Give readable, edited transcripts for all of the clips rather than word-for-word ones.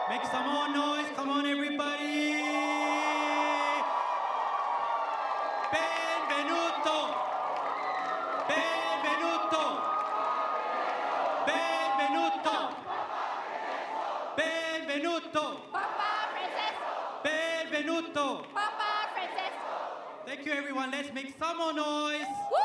Make some more noise. Come on, everybody. Benvenuto. Benvenuto. Benvenuto. Benvenuto. Papa Francesco! Benvenuto. Papa Francesco! Thank you, everyone. Let's make some more noise. Woo!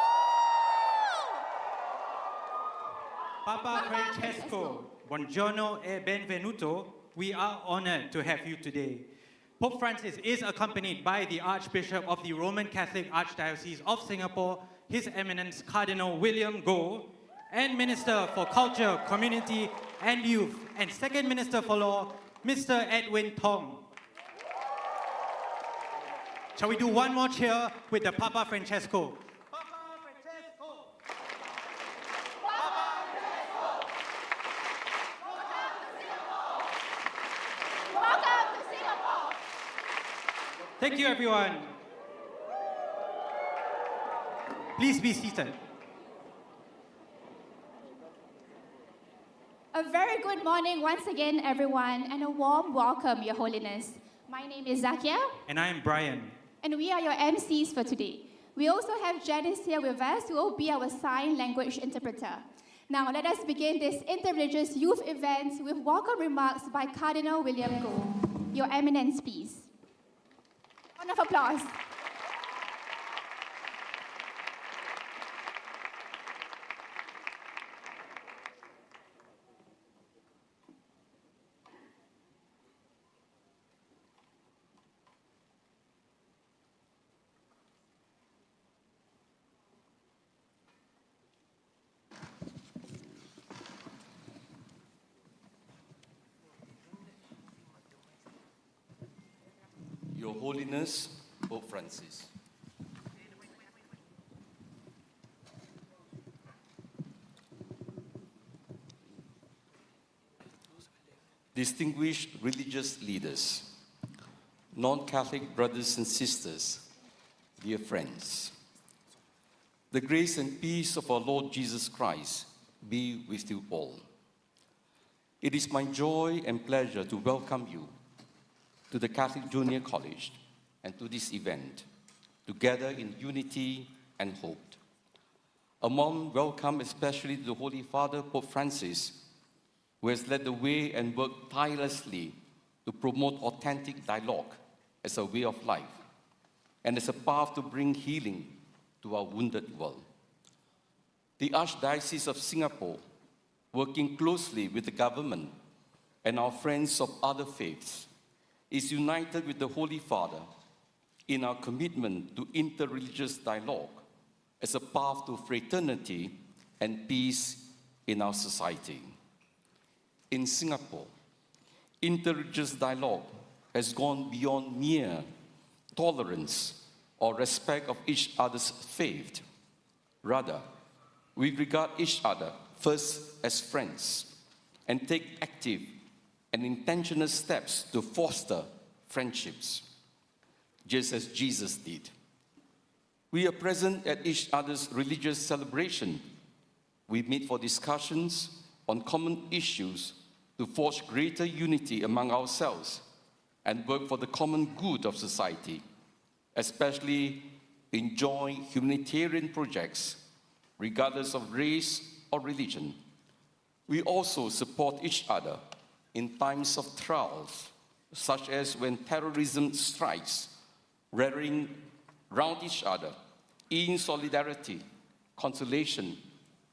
Papa Francesco, buongiorno e benvenuto. We are honored to have you today. Pope Francis is accompanied by the Archbishop of the Roman Catholic Archdiocese of Singapore, His Eminence Cardinal William Goh, and Minister for Culture, Community and Youth, and Second Minister for Law, Mr. Edwin Tong. Shall we do one more cheer with the Papa Francesco? Welcome to Singapore! Thank you, everyone. Please be seated. A very good morning once again, everyone, and a warm welcome, Your Holiness. My name is Zakia, And I am Brian. and we are your MCs for today. We also have Janice here with us, who will be our sign language interpreter. Now, let us begin this interreligious youth event with welcome remarks by Cardinal William Goh. Your Eminence, please. Round of applause. Your Holiness, Pope Francis. Distinguished religious leaders, non-Catholic brothers and sisters, dear friends, the grace and peace of our Lord Jesus Christ be with you all. It is my joy and pleasure to welcome you to the Catholic Junior College and to this event, together in unity and hope. A warm welcome especially to the Holy Father, Pope Francis, who has led the way and worked tirelessly to promote authentic dialogue as a way of life and as a path to bring healing to our wounded world. The Archdiocese of Singapore, working closely with the government and our friends of other faiths, is united with the Holy Father in our commitment to interreligious dialogue as a path to fraternity and peace in our society. In Singapore, interreligious dialogue has gone beyond mere tolerance or respect of each other's faith. Rather, we regard each other first as friends and take active and intentional steps to foster friendships, just as Jesus did. We are present at each other's religious celebration. We meet for discussions on common issues to forge greater unity among ourselves and work for the common good of society, especially in joint humanitarian projects, regardless of race or religion. We also support each other in times of trials, such as when terrorism strikes, rallying round each other in solidarity, consolation,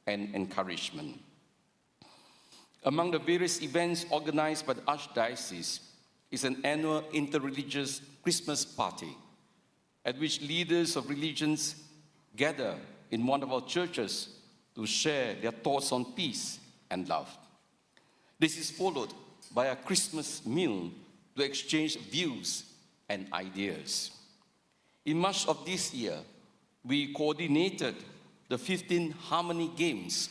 and encouragement. Among the various events organized by the Archdiocese is an annual interreligious Christmas party, at which leaders of religions gather in one of our churches to share their thoughts on peace and love. This is followed by a Christmas meal to exchange views and ideas. In March of this year, we coordinated the 15 Harmony Games,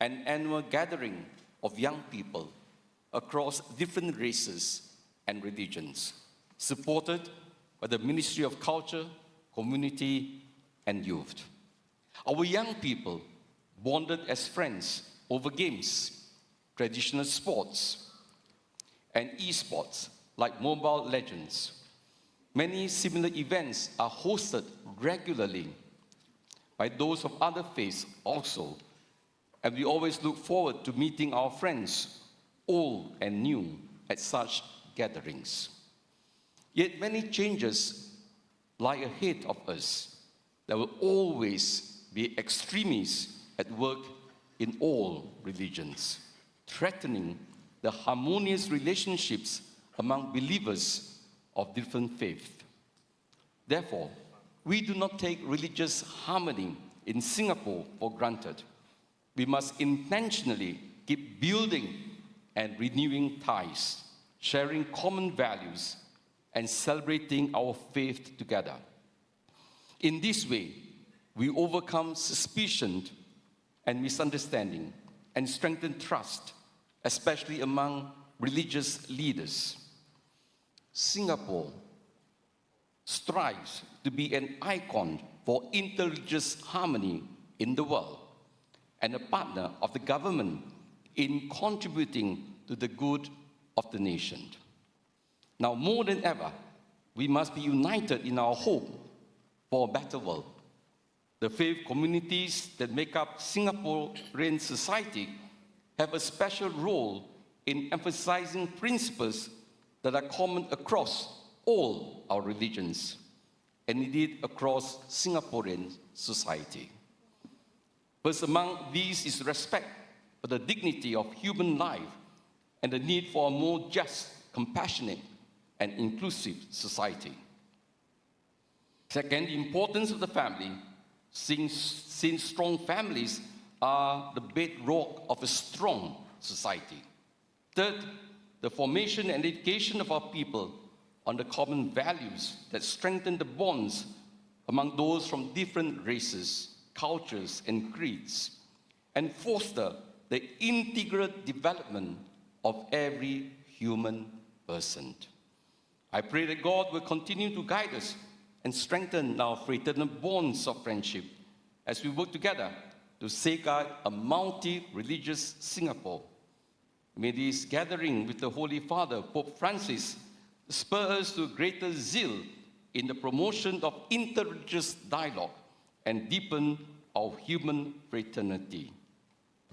an annual gathering of young people across different races and religions, supported by the Ministry of Culture, Community and Youth. Our young people bonded as friends over games, traditional sports, and esports like Mobile Legends. Many similar events are hosted regularly by those of other faiths also, and we always look forward to meeting our friends, old and new, at such gatherings. Yet many changes lie ahead of us. There will always be extremists at work in all religions, threatening the harmonious relationships among believers of different faiths. Therefore, we do not take religious harmony in Singapore for granted. We must intentionally keep building and renewing ties, sharing common values, and celebrating our faith together. In this way, we overcome suspicion and misunderstanding and strengthen trust, especially among religious leaders. Singapore strives to be an icon for interreligious harmony in the world and a partner of the government in contributing to the good of the nation. Now, more than ever, we must be united in our hope for a better world. The faith communities that make up Singaporean society have a special role in emphasizing principles that are common across all our religions, and indeed across Singaporean society. First among these is respect for the dignity of human life and the need for a more just, compassionate, and inclusive society. Second, the importance of the family, since strong families are the bedrock of a strong society. Third, the formation and education of our people on the common values that strengthen the bonds among those from different races, cultures, and creeds, and foster the integral development of every human person. I pray that God will continue to guide us and strengthen our fraternal bonds of friendship as we work together to safeguard a multi-religious Singapore. May this gathering with the Holy Father, Pope Francis, spur us to greater zeal in the promotion of interreligious dialogue and deepen our human fraternity.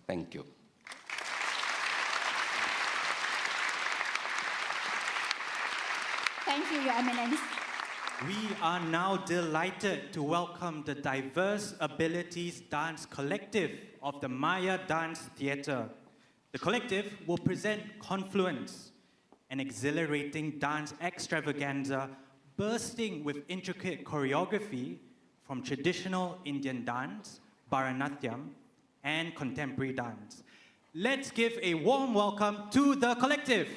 Thank you. Thank you, Your Eminence. We are now delighted to welcome the Diverse Abilities Dance Collective of the Maya Dance Theatre. The collective will present Confluence, an exhilarating dance extravaganza bursting with intricate choreography from traditional Indian dance, Bharatanatyam, and contemporary dance. Let's give a warm welcome to the collective.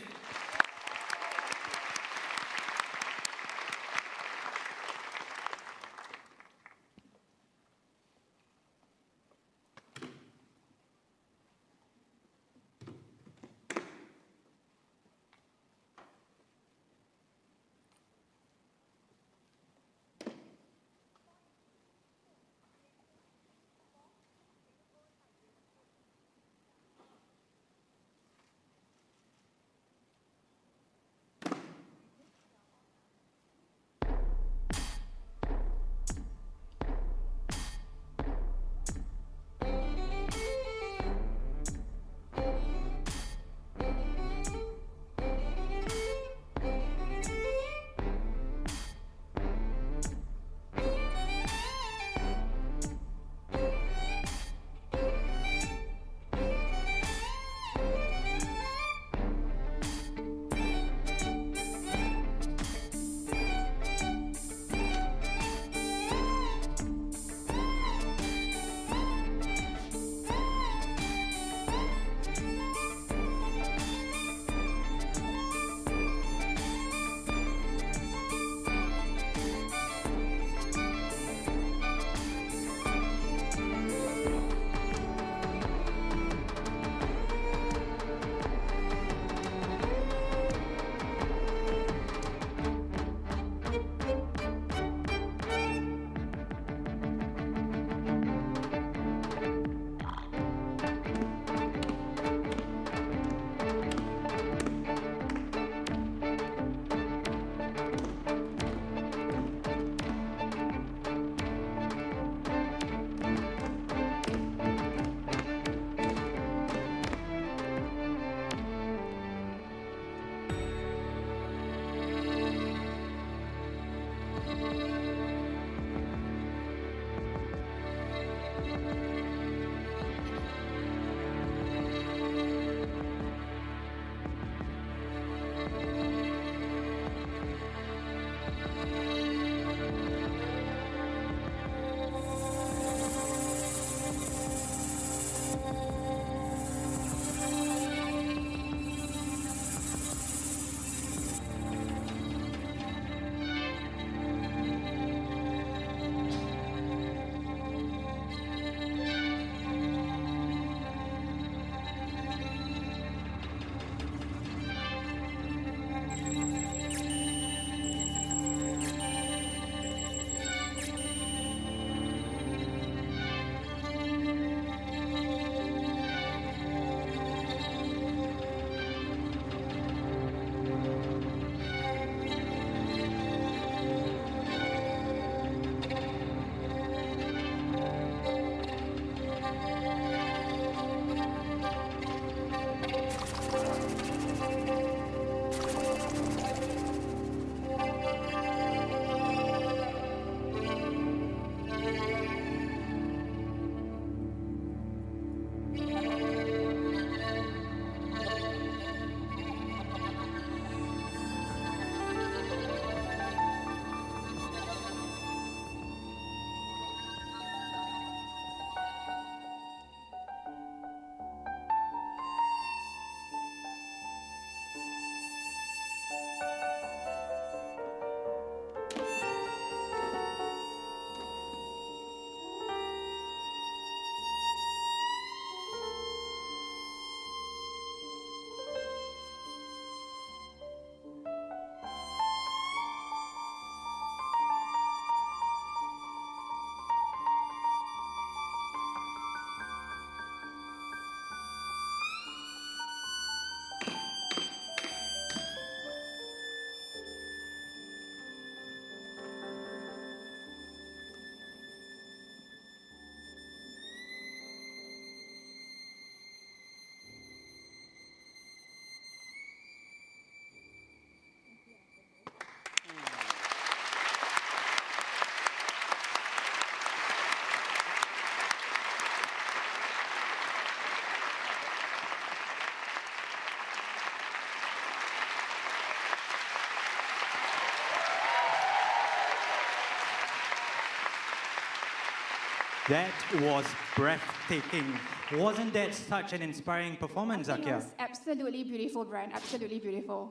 That was breathtaking. Wasn't that such an inspiring performance, I think it Zakia? was absolutely beautiful, Brian. Absolutely beautiful.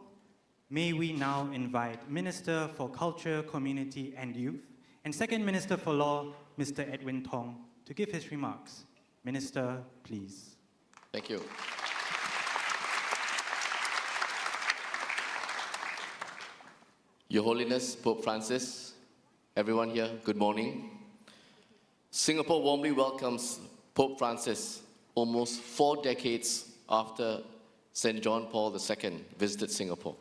May we now invite Minister for Culture, Community and Youth and Second Minister for Law, Mr. Edwin Tong, to give his remarks. Minister, please. Thank you. Your Holiness, Pope Francis, everyone here, good morning. Singapore warmly welcomes Pope Francis almost 4 decades after St. John Paul II visited Singapore.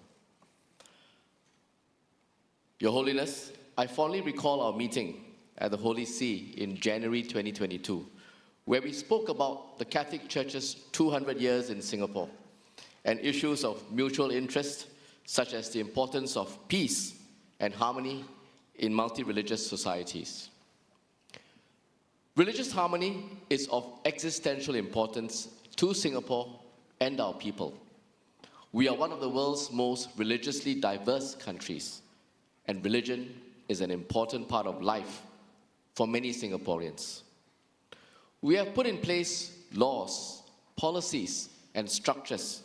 Your Holiness, I fondly recall our meeting at the Holy See in January 2022, where we spoke about the Catholic Church's 200 years in Singapore and issues of mutual interest, such as the importance of peace and harmony in multi-religious societies. Religious harmony is of existential importance to Singapore and our people. We are one of the world's most religiously diverse countries, and religion is an important part of life for many Singaporeans. We have put in place laws, policies, and structures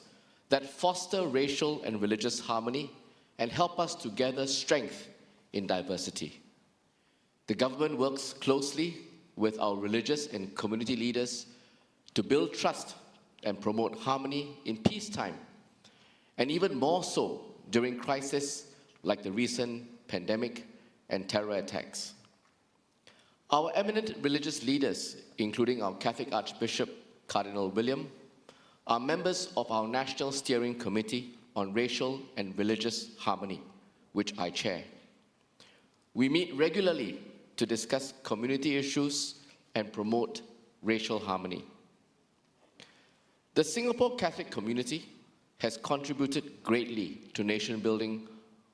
that foster racial and religious harmony and help us to gather strength in diversity. The government works closely with our religious and community leaders to build trust and promote harmony in peacetime, and even more so during crises like the recent pandemic and terror attacks. Our eminent religious leaders, including our Catholic Archbishop, Cardinal William, are members of our National Steering Committee on Racial and Religious Harmony, which I chair. We meet regularly to discuss community issues and promote racial harmony. The Singapore Catholic community has contributed greatly to nation building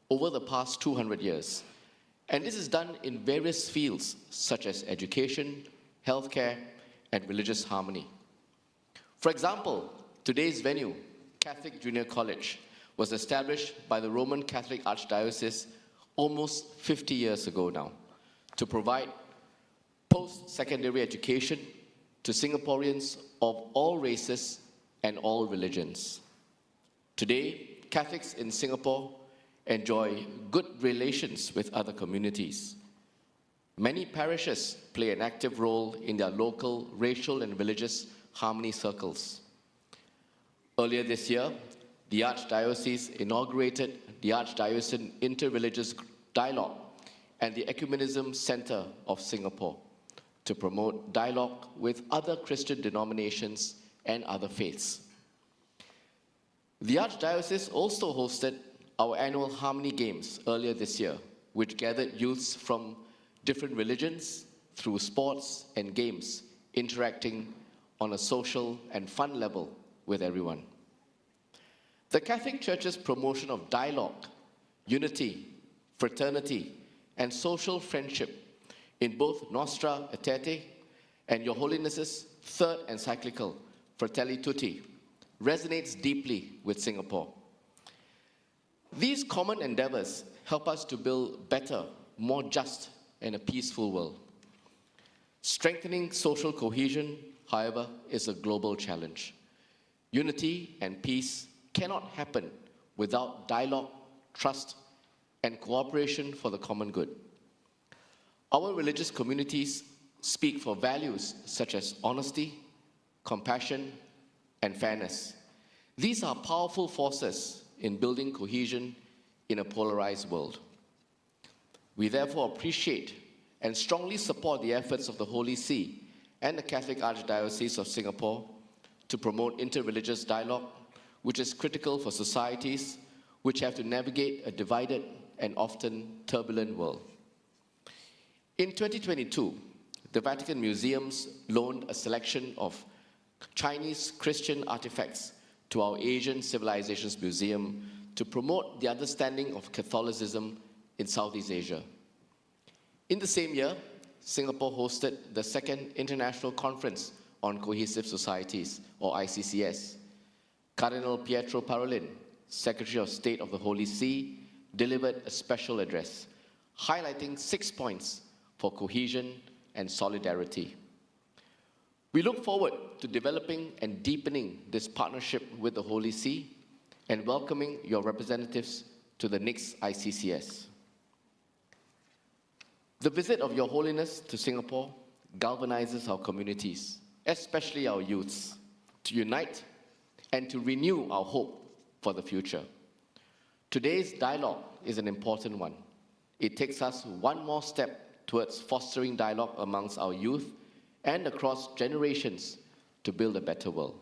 over the past 200 years, and this is done in various fields such as education, healthcare, and religious harmony. For example, today's venue, Catholic Junior College, was established by the Roman Catholic Archdiocese almost 50 years ago now to provide post-secondary education to Singaporeans of all races and all religions. Today, Catholics in Singapore enjoy good relations with other communities. Many parishes play an active role in their local racial and religious harmony circles. Earlier this year, the Archdiocese inaugurated the Archdiocesan Interreligious Dialogue and the Ecumenism Center of Singapore to promote dialogue with other Christian denominations and other faiths. The Archdiocese also hosted our annual Harmony Games earlier this year, which gathered youths from different religions through sports and games, interacting on a social and fun level with everyone. The Catholic Church's promotion of dialogue, unity, fraternity, and social friendship in both Nostra Aetate and Your Holiness's third encyclical, Fratelli Tutti, resonates deeply with Singapore. These common endeavors help us to build better, more just, and a peaceful world. Strengthening social cohesion, however, is a global challenge. Unity and peace cannot happen without dialogue, trust, and cooperation for the common good. Our religious communities speak for values such as honesty, compassion, and fairness. These are powerful forces in building cohesion in a polarized world. We therefore appreciate and strongly support the efforts of the Holy See and the Catholic Archdiocese of Singapore to promote interreligious dialogue, which is critical for societies which have to navigate a divided and often turbulent world. In 2022, the Vatican Museums loaned a selection of Chinese Christian artifacts to our Asian Civilizations Museum to promote the understanding of Catholicism in Southeast Asia. In the same year, Singapore hosted the second International Conference on Cohesive Societies, or ICCS. Cardinal Pietro Parolin, Secretary of State of the Holy See, delivered a special address, highlighting 6 points for cohesion and solidarity. We look forward to developing and deepening this partnership with the Holy See and welcoming your representatives to the next ICCS. The visit of Your Holiness to Singapore galvanizes our communities, especially our youths, to unite and to renew our hope for the future. Today's dialogue is an important one. It takes us one more step towards fostering dialogue amongst our youth and across generations to build a better world.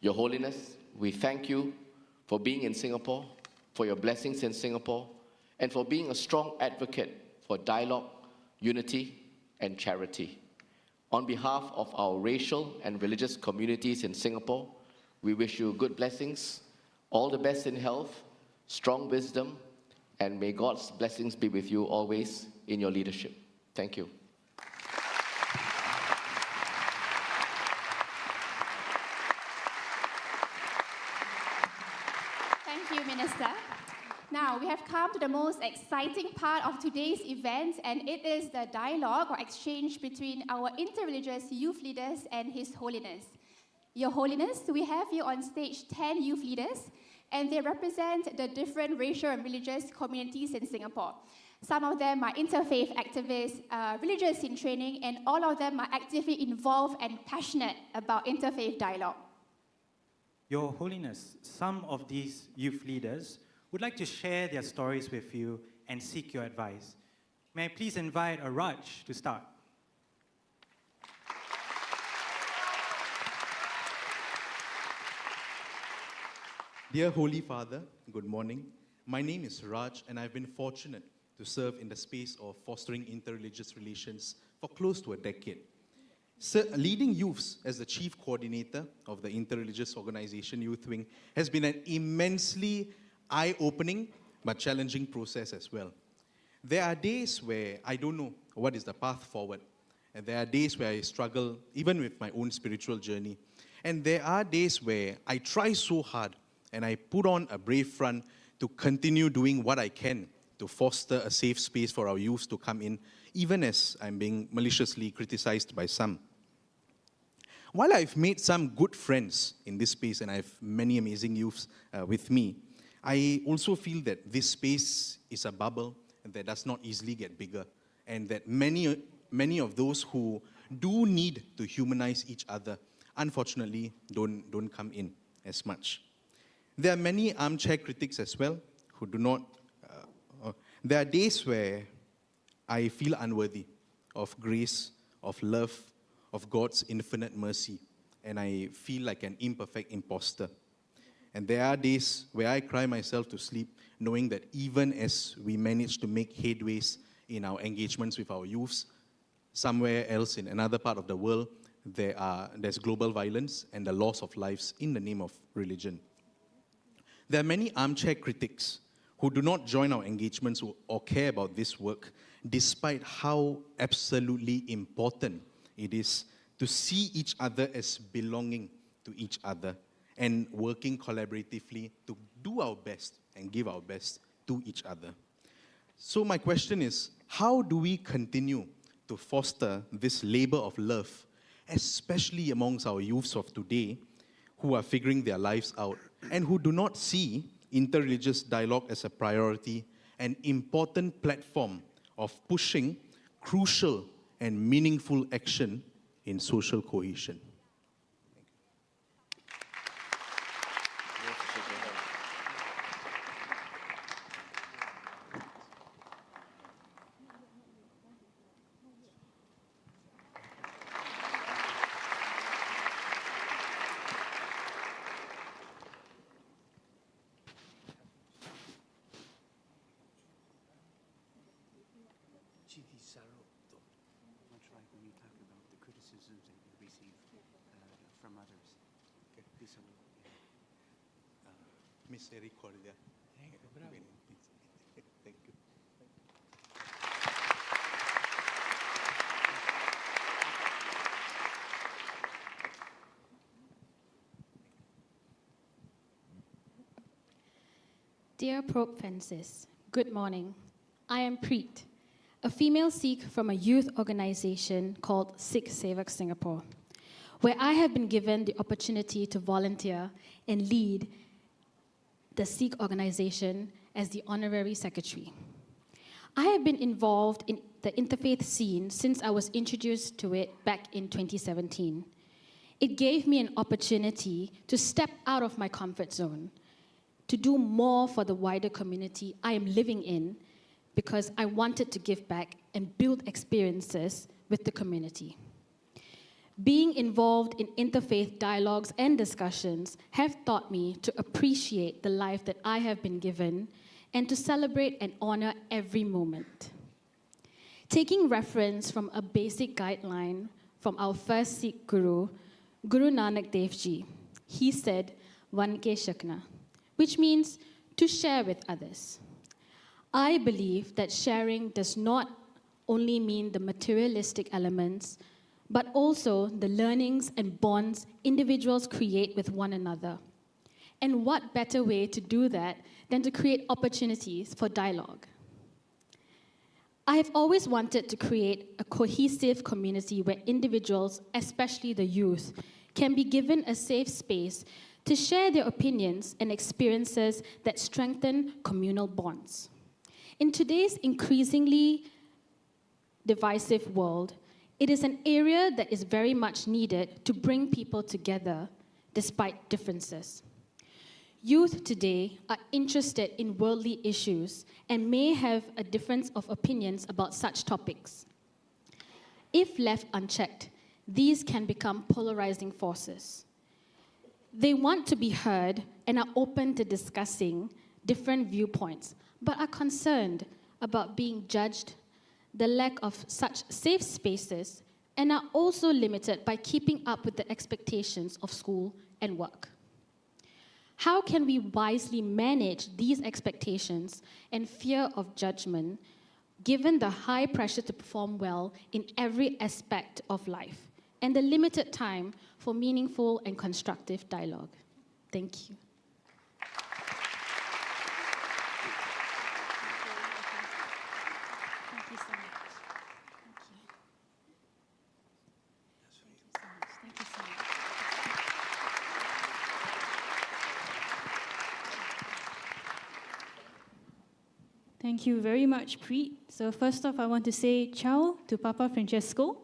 Your Holiness, we thank you for being in Singapore, for your blessings in Singapore, and for being a strong advocate for dialogue, unity, and charity. On behalf of our racial and religious communities in Singapore, we wish you good blessings, all the best in health, strong wisdom, and may God's blessings be with you always in your leadership. Thank you. Thank you, Minister. Now, we have come to the most exciting part of today's event, and it is the dialogue or exchange between our interreligious youth leaders and His Holiness. Your Holiness, we have here on stage 10 youth leaders, and they represent the different racial and religious communities in Singapore. Some of them are interfaith activists, religious in training, and all of them are actively involved and passionate about interfaith dialogue. Your Holiness, some of these youth leaders would like to share their stories with you and seek your advice. May I please invite Raj to start? Dear Holy Father, good morning. My name is Raj, and I've been fortunate to serve in the space of fostering interreligious relations for close to a decade. Leading youths as the chief coordinator of the interreligious organization Youth Wing has been an immensely eye-opening but challenging process as well. There are days where I don't know what is the path forward, and there are days where I struggle even with my own spiritual journey, and there are days where I try so hard and I put on a brave front to continue doing what I can to foster a safe space for our youth to come in, even as I'm being maliciously criticized by some. While I've made some good friends in this space and I have many amazing youths with me, I also feel that this space is a bubble that does not easily get bigger, and that many of those who do need to humanize each other, unfortunately, don't come in as much. There are many armchair critics as well who do not. There are days where I feel unworthy of grace, of love, of God's infinite mercy, and I feel like an imperfect imposter. And there are days where I cry myself to sleep, knowing that even as we manage to make headways in our engagements with our youths, somewhere else in another part of the world, there's global violence and the loss of lives in the name of religion. There are many armchair critics who do not join our engagements or care about this work, despite how absolutely important it is to see each other as belonging to each other and working collaboratively to do our best and give our best to each other. So my question is, how do we continue to foster this labor of love, especially amongst our youths of today who are figuring their lives out and who do not see interreligious dialogue as a priority, an important platform of pushing crucial and meaningful action in social cohesion? Misericordia. Thank you. Dear Pope Francis, good morning. I am Preet, a female Sikh from a youth organization called Sikh Sevak Singapore. where I have been given the opportunity to volunteer and lead the Sikh organization as the honorary secretary. I have been involved in the interfaith scene since I was introduced to it back in 2017. It gave me an opportunity to step out of my comfort zone, to do more for the wider community I am living in, because I wanted to give back and build experiences with the community. Being involved in interfaith dialogues and discussions have taught me to appreciate the life that I have been given and to celebrate and honor every moment. Taking reference from a basic guideline from our first Sikh Guru, Guru Nanak Dev Ji, he said, "Van ke shakna," which means to share with others. I believe that sharing does not only mean the materialistic elements, but also the learnings and bonds individuals create with one another. And what better way to do that than to create opportunities for dialogue? I have always wanted to create a cohesive community where individuals, especially the youth, can be given a safe space to share their opinions and experiences that strengthen communal bonds. In today's increasingly divisive world, it is an area that is very much needed to bring people together despite differences. Youth today are interested in worldly issues and may have a difference of opinions about such topics. If left unchecked, these can become polarizing forces. They want to be heard and are open to discussing different viewpoints, but are concerned about being judged, the lack of such safe spaces, and are also limited by keeping up with the expectations of school and work. How can we wisely manage these expectations and fear of judgment, given the high pressure to perform well in every aspect of life and the limited time for meaningful and constructive dialogue? Thank you. Thank you so much. Thank you so much. Thank you very much, Preet. So first off, I want to say ciao to Papa Francesco.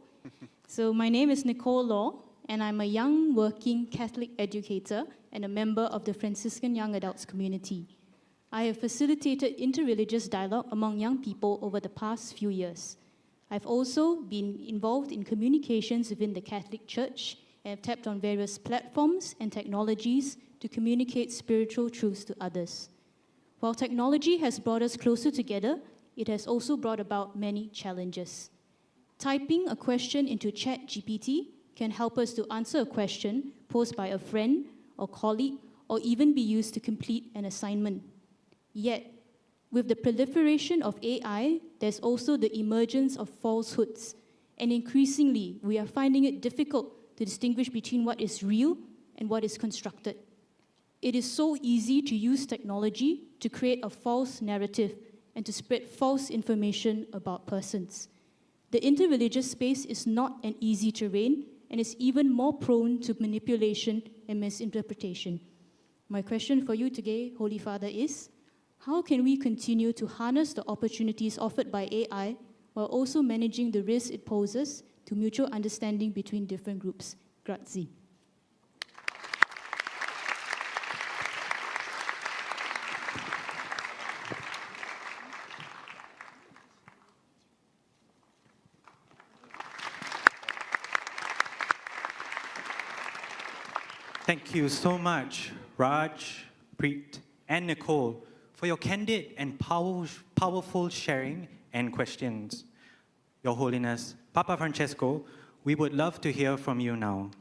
So my name is Nicole Law, and I'm a young working Catholic educator and a member of the Franciscan Young Adults community. I have facilitated interreligious dialogue among young people over the past few years. I've also been involved in communications within the Catholic Church and have tapped on various platforms and technologies to communicate spiritual truths to others. While technology has brought us closer together, it has also brought about many challenges. Typing a question into ChatGPT can help us to answer a question posed by a friend or colleague, or even be used to complete an assignment. Yet, with the proliferation of AI, there's also the emergence of falsehoods, and increasingly, we are finding it difficult to distinguish between what is real and what is constructed. It is so easy to use technology to create a false narrative and to spread false information about persons. The interreligious space is not an easy terrain and is even more prone to manipulation and misinterpretation. My question for you today, Holy Father, is how can we continue to harness the opportunities offered by AI while also managing the risks it poses to mutual understanding between different groups? Grazie. Thank you so much, Raj, Preet, and Nicole, for your candid and powerful sharing and questions. Your Holiness, Papa Francesco, we would love to hear from you now.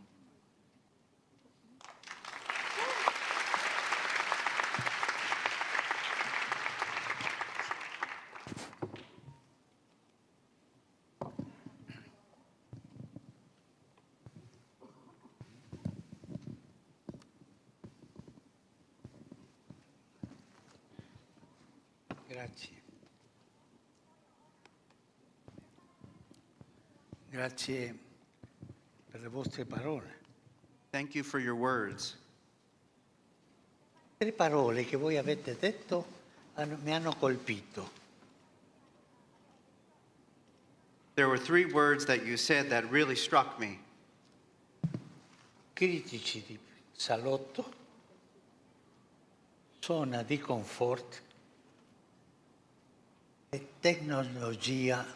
Grazie. Grazie per le vostre parole. Thank you for your words. 3 parole che voi avete detto mi hanno colpito. There were 3 words that you said that really struck me. Critici di salotto, zona di comfort e tecnologia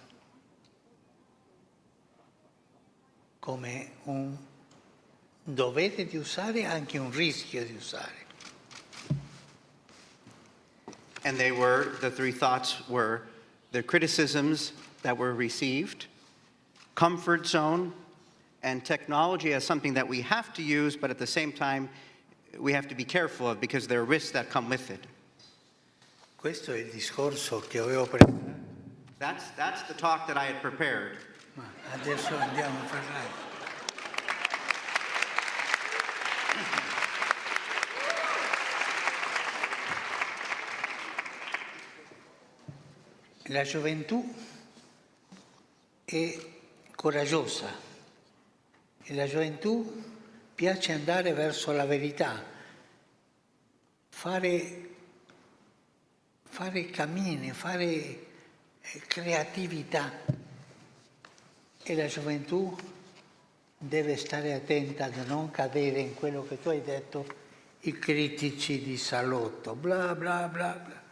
come un dovere di usare e anche un rischio di usare. And the 3 thoughts were the criticisms that were received, comfort zone, and technology as something that we have to use, but at the same time, we have to be careful of because there are risks that come with it. Questo è il discorso che avevo preparato. That's the talk that I had prepared. Ma adesso andiamo a parlare. La gioventù è coraggiosa e la gioventù piace andare verso la verità, fare cammini, fare creatività e la gioventù deve stare attenta a non cadere in quello che tu hai detto, i critici di salotto, bla bla bla bla,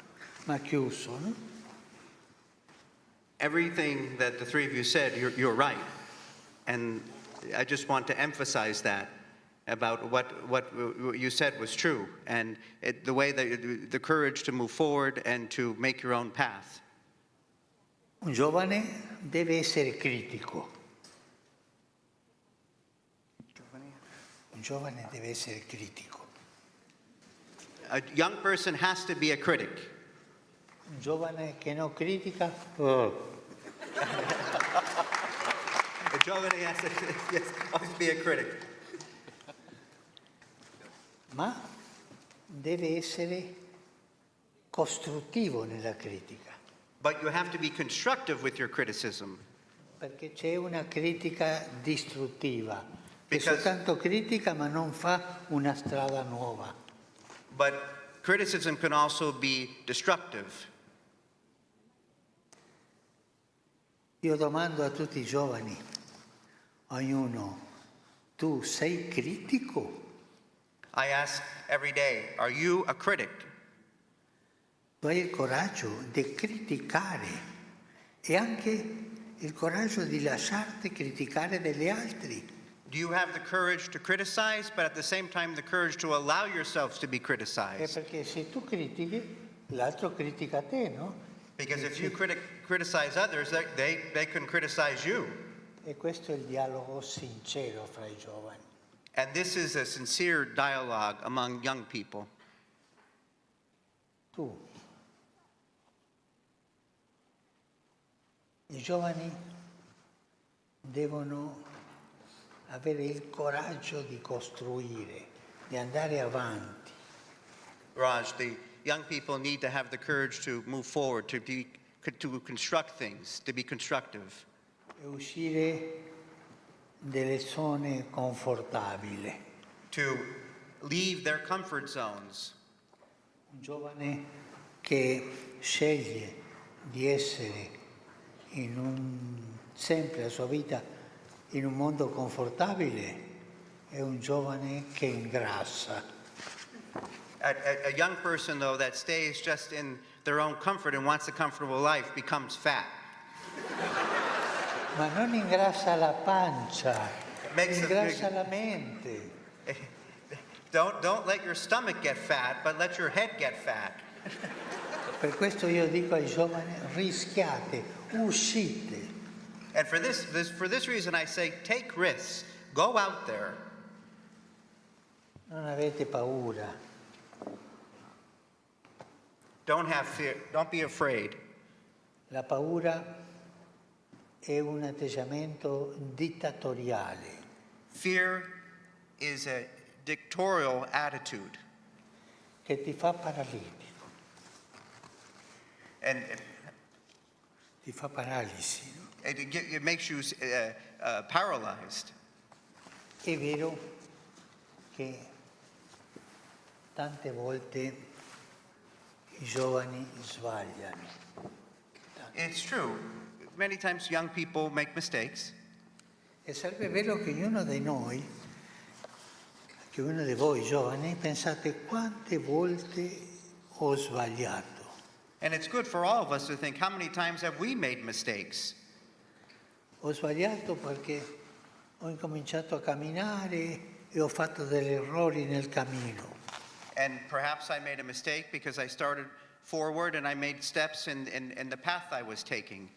ma chiuso, no? Everything that the 3 of you said, you're right. And I just want to emphasize that about what you said was true. And the way that the courage to move forward and to make your own path. Un giovane deve essere critico. Un giovane deve essere critico. A young person has to be a critic. Un giovane che non critica, A giovane has to yes, always be a critic. ma deve essere costruttivo nella critica, But you have to be constructive with your criticism. perché c'è una critica distruttiva, che Because- soltanto critica ma non fa una strada nuova. But criticism can also be destructive. Io domando a tutti i giovani, ognuno, tu sei critico? I ask every day, are you a critic? Tu hai il coraggio di criticare e anche il coraggio di lasciarti criticare dagli altri. Do you have the courage to criticize, but at the same time the courage to allow yourselves to be criticized? Perché se tu critichi, l'altro critica te, no? Because if you criticize others, they can criticize you. E questo è il dialogo sincero fra i giovani. And this is a sincere dialogue among young people. Tu, i giovani devono avere il coraggio di costruire, di andare avanti. Raj, the young people need to have the courage to move forward, to construct things, to be constructive. E uscire delle zone confortabili. To leave their comfort zones. Un giovane che sceglie di essere sempre la sua vita in un mondo confortabile è un giovane che ingrassa. A young person, though, that stays just in their own comfort and wants a comfortable life becomes fat. Ma non ingrassa la pancia, Makes the ingrassa la mente. Don't let your stomach get fat, but let your head get fat. Per questo io dico ai giovani, rischiate, uscite. And for this reason, I say, take risks. Go out there. Non avete paura. Don't have fear. Don't be afraid. La paura è un atteggiamento dittatoriale. Fear is a dictatorial attitude. Che ti fa paralitico, And ti fa paralisi. No? it makes you paralyzed. È vero che tante volte i giovani sbagliano. It's true. Many times young people make mistakes. E sarebbe bello che ognuno di noi, che ognuno di voi giovani, pensate quante volte ho sbagliato. And it's good for all of us to think, how many times have we made mistakes? Ho sbagliato perché ho incominciato a camminare e ho fatto degli errori nel cammino. And perhaps I made a mistake because I started forward and I made steps in the path I was taking.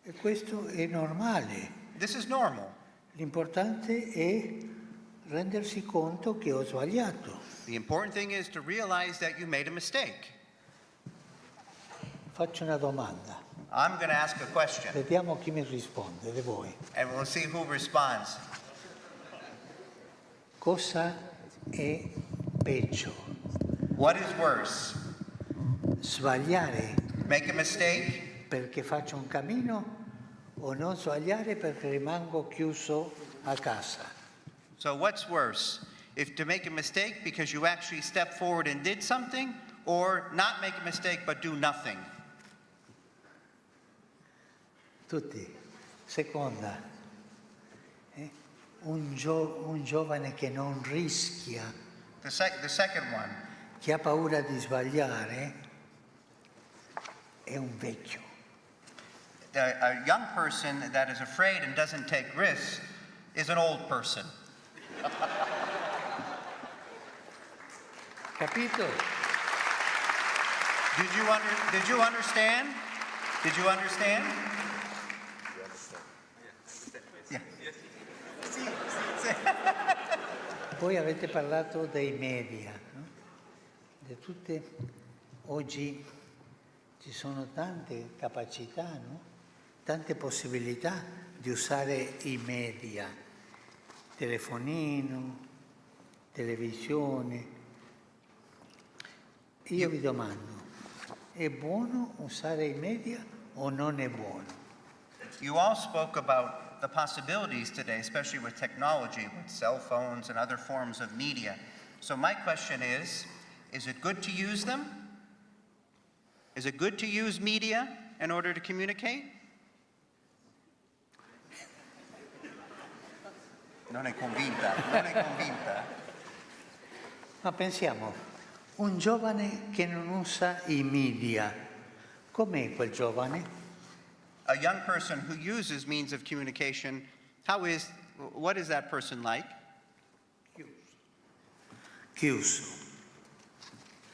E questo è normale. This is normal. L'importante è rendersi conto che ho sbagliato. The important thing is to realize that you made a mistake. Faccio una domanda. I'm going to ask a question, Vediamo chi mi risponde di voi. and we'll see who responds. Cosa è peggio? What is worse? Sbagliare Make a mistake perché faccio un cammino o non sbagliare perché rimango chiuso a casa? So what's worse? If to make a mistake because you actually stepped forward and did something, or not make a mistake but do nothing? Tutti. Seconda, un giovane che non rischia, The second one, che ha paura di sbagliare, è un vecchio. a young person that is afraid and doesn't take risks is an old person. Capito? Did you understand? Did you understand? Yeah. Poi avete parlato dei media, no? Oggi ci sono tante capacità, no? Tante possibilità di usare i media, telefonino, televisione. Io vi domando, è buono usare i media o non è buono? You all spoke about the possibilities today, especially with technology, with cell phones and other forms of media. So my question is it good to use them? Is it good to use media in order to communicate? Non è convinta, non è convinta. Ma pensiamo, un giovane che non usa i media, com'è quel giovane? A young person who uses means of communication, what is that person like? Chiuso.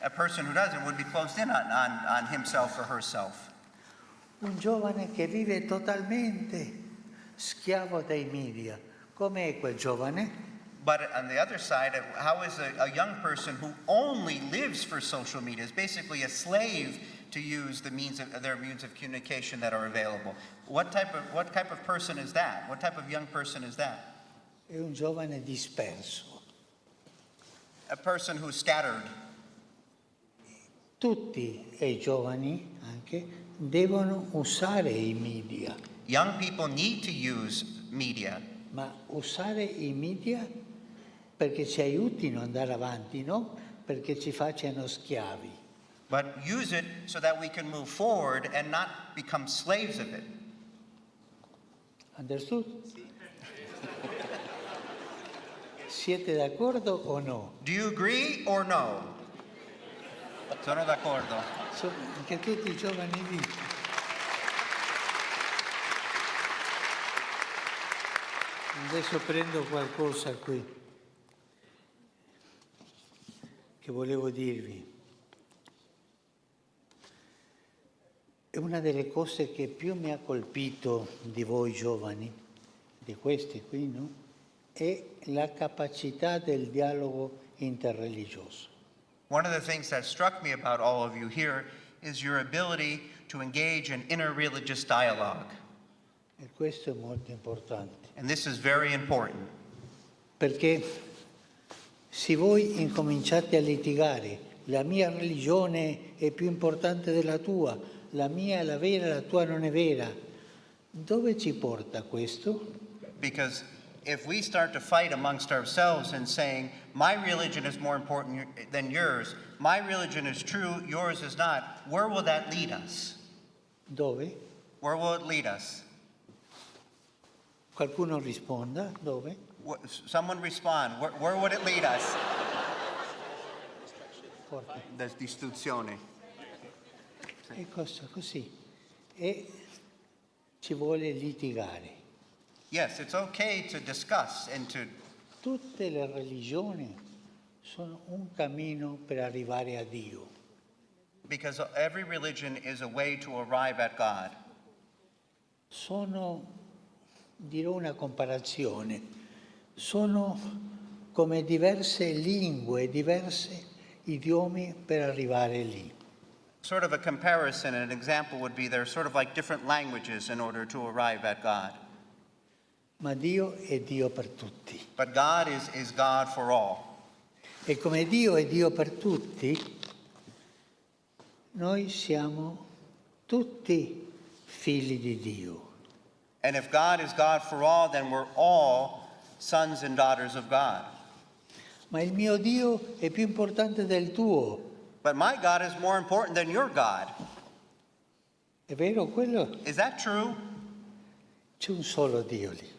A person who doesn't would be closed in on himself or herself. Un giovane che vive totalmente schiavo dei media, com'è quel giovane? But on the other side, how is a young person who only lives for social media, is basically a slave to use their means of communication that are available? What type of person is that? What type of young person is that? È un giovane disperso. A person who's scattered. Tutti i giovani anche devono usare i media, Young people need to use media, ma usare i media perché ci aiutino ad andare avanti, no? Perché ci facciano schiavi. but use it so that we can move forward and not become slaves of it. Understood? Siete d'accordo o no? Do you agree or no? Sono d'accordo. Anche tutti i giovani dicono. Adesso prendo qualcosa qui che volevo dirvi. È una delle cose che più mi ha colpito di voi giovani, di questi qui, no? È la capacità del dialogo interreligioso. One of the things that struck me about all of you here is your ability to engage in interreligious dialogue. E questo è molto importante. And this is very important. Perché se voi incominciate a litigare, la mia religione è più importante della tua, la mia è la vera, la tua non è vera, dove ci porta questo? Because if we start to fight amongst ourselves and saying, my religion is more important than yours, my religion is true, yours is not, where will that lead us? Dove? Where will it lead us? Qualcuno risponda, dove? Someone respond. Where would it lead us? Forte. La distruzione. E cosa così. E ci vuole litigare. Yes, it's okay to discuss and to... Tutte le religioni sono un cammino per arrivare a Dio. Because every religion is a way to arrive at God. Sono, dirò una comparazione, sono come diverse lingue, diversi idiomi per arrivare lì. Sort of a comparison, an example would be they're sort of like different languages in order to arrive at God. Ma Dio è Dio per tutti. But God is God for all. E come Dio è Dio per tutti, noi siamo tutti figli di Dio. And if God is God for all, then we're all sons and daughters of God. Ma il mio Dio è più importante del tuo. But my God is more important than your God. È vero quello? Is that true? C'è un solo Dio lì.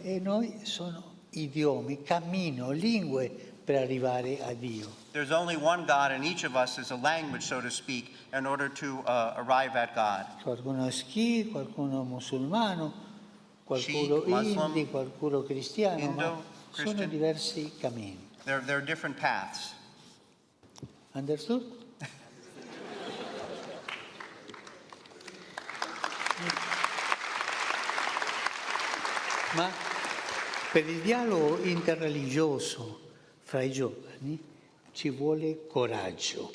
E noi sono idiomi, cammino, lingue per arrivare a Dio. There's only one God, and each of us is a language, so to speak, in order to arrive at God. Qualcuno è Sikh, qualcuno musulmano, qualcuno Sikh, Muslim, Hindi, qualcuno cristiano, Indo, ma sono Christian. diversi cammini. There are different paths. Understood? Ma per il dialogo interreligioso fra i giovani ci vuole coraggio.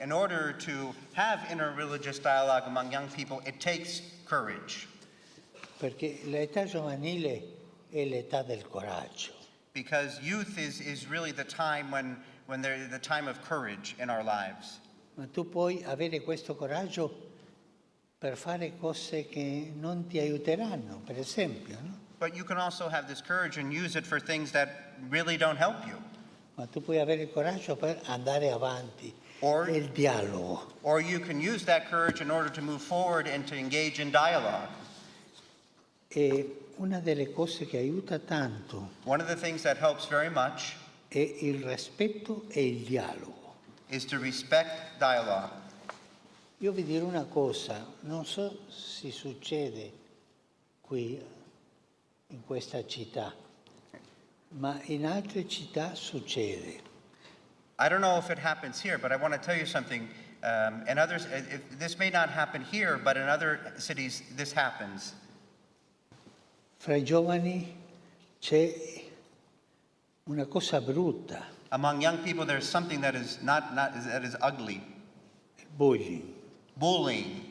In order to have interreligious dialogue among young people, it takes courage. Perché l'età giovanile è l'età del coraggio. Because youth is really the time when they're the time of courage in our lives. Ma tu puoi avere questo coraggio per fare cose che non ti aiuteranno, per esempio, no? But you can also have this courage and use it for things that really don't help you. Ma tu puoi avere coraggio per andare avanti. Or- È il dialogo. Or you can use that courage in order to move forward and to engage in dialogue. E una delle cose che aiuta tanto One of the things that helps very much è il rispetto e il dialogo. is to respect dialogue. Io vi dirò una cosa, non so se succede qui in questa città, ma in altre città succede. I don't know if it happens here, but I want to tell you something. In others, this may not happen here, but in other cities, this happens. Fra i giovani c'è una cosa brutta, Among young people, there's something that is that is ugly. il bullying. Bullying.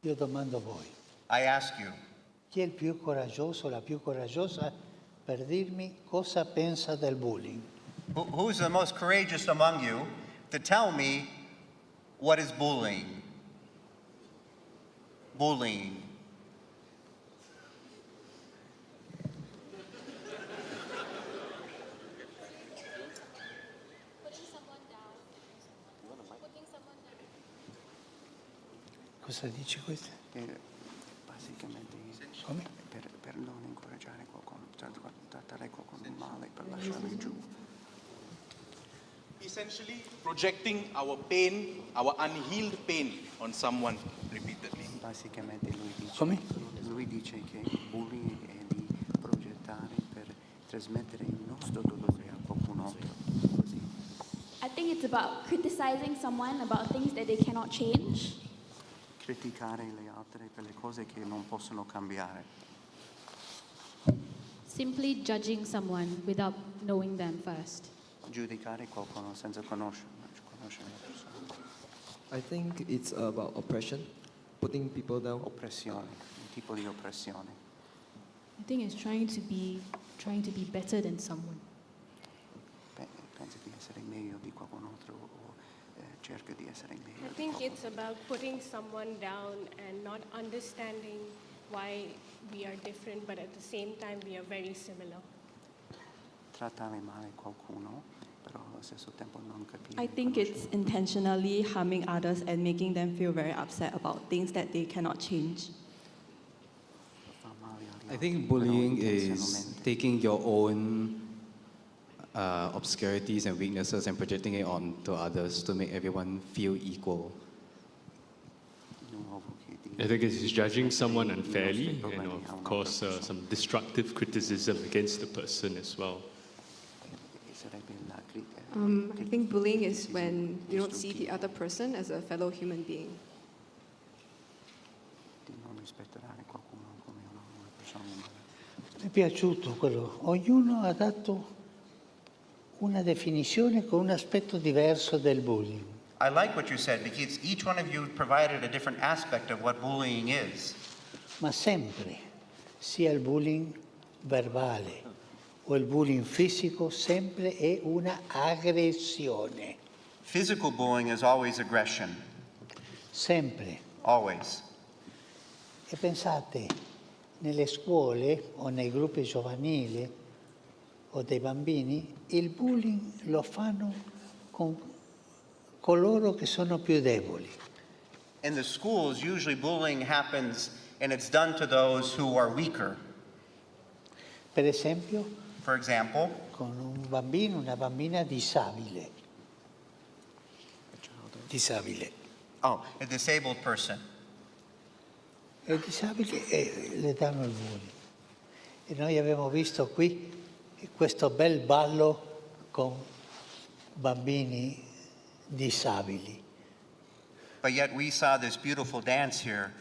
Io domando a voi, I ask you, chi è il più coraggioso, la più coraggiosa per dirmi cosa pensa del bullying? who's the most courageous among you to tell me what is bullying? Bullying. Cosa dice questo? Basicamente Come? per non incoraggiare qualcuno, trattare qualcuno male, per lasciarlo giù. Essentially projecting our pain, our unhealed pain on someone repeatedly. Basicamente Come? lui dice che il bullying è di progettare per trasmettere il nostro dolore a qualcun altro. Così. I think it's about criticizing someone about things that they cannot change. Criticare le altre per le cose che non possono cambiare. Simply judging someone without knowing them first. Giudicare qualcuno senza conoscere la persona. I think it's about oppression, putting people down. Oppressione, un tipo di oppressione. I think it's trying to be better than someone. Pensi di essere meglio di qualcun altro o cerca di essere I meglio. think it's about putting someone down and not understanding why we are different, but at the same time we are very similar. Trattare male qualcuno, però allo stesso tempo non capire. I think it's intentionally harming others and making them feel very upset about things that they cannot change. I think bullying is taking your own obscurities and weaknesses and projecting it onto others to make everyone feel equal. I think it's judging someone unfairly and, of course, some destructive criticism against the person as well. I think bullying is when you don't see the other person as a fellow human being. Mi è piaciuto quello. Ognuno ha dato una definizione con un aspetto diverso del bullying. I like what you said because each one of you provided a different aspect of what bullying is. Ma sempre, sia il bullying verbale o il bullying fisico, sempre è una aggressione. Physical bullying is always aggression. Sempre. Always. E pensate, nelle scuole o nei gruppi giovanili o dei bambini, il bullying lo fanno con coloro che sono più deboli. In the schools, usually bullying happens and it's done to those who are weaker. Per esempio, For example, con un bambino, una bambina disabile. Disabile. oh, a disabled person. È disabile e le danno il bullying. E noi abbiamo visto qui questo bel ballo con bambini disabili. But yet we saw this beautiful dance here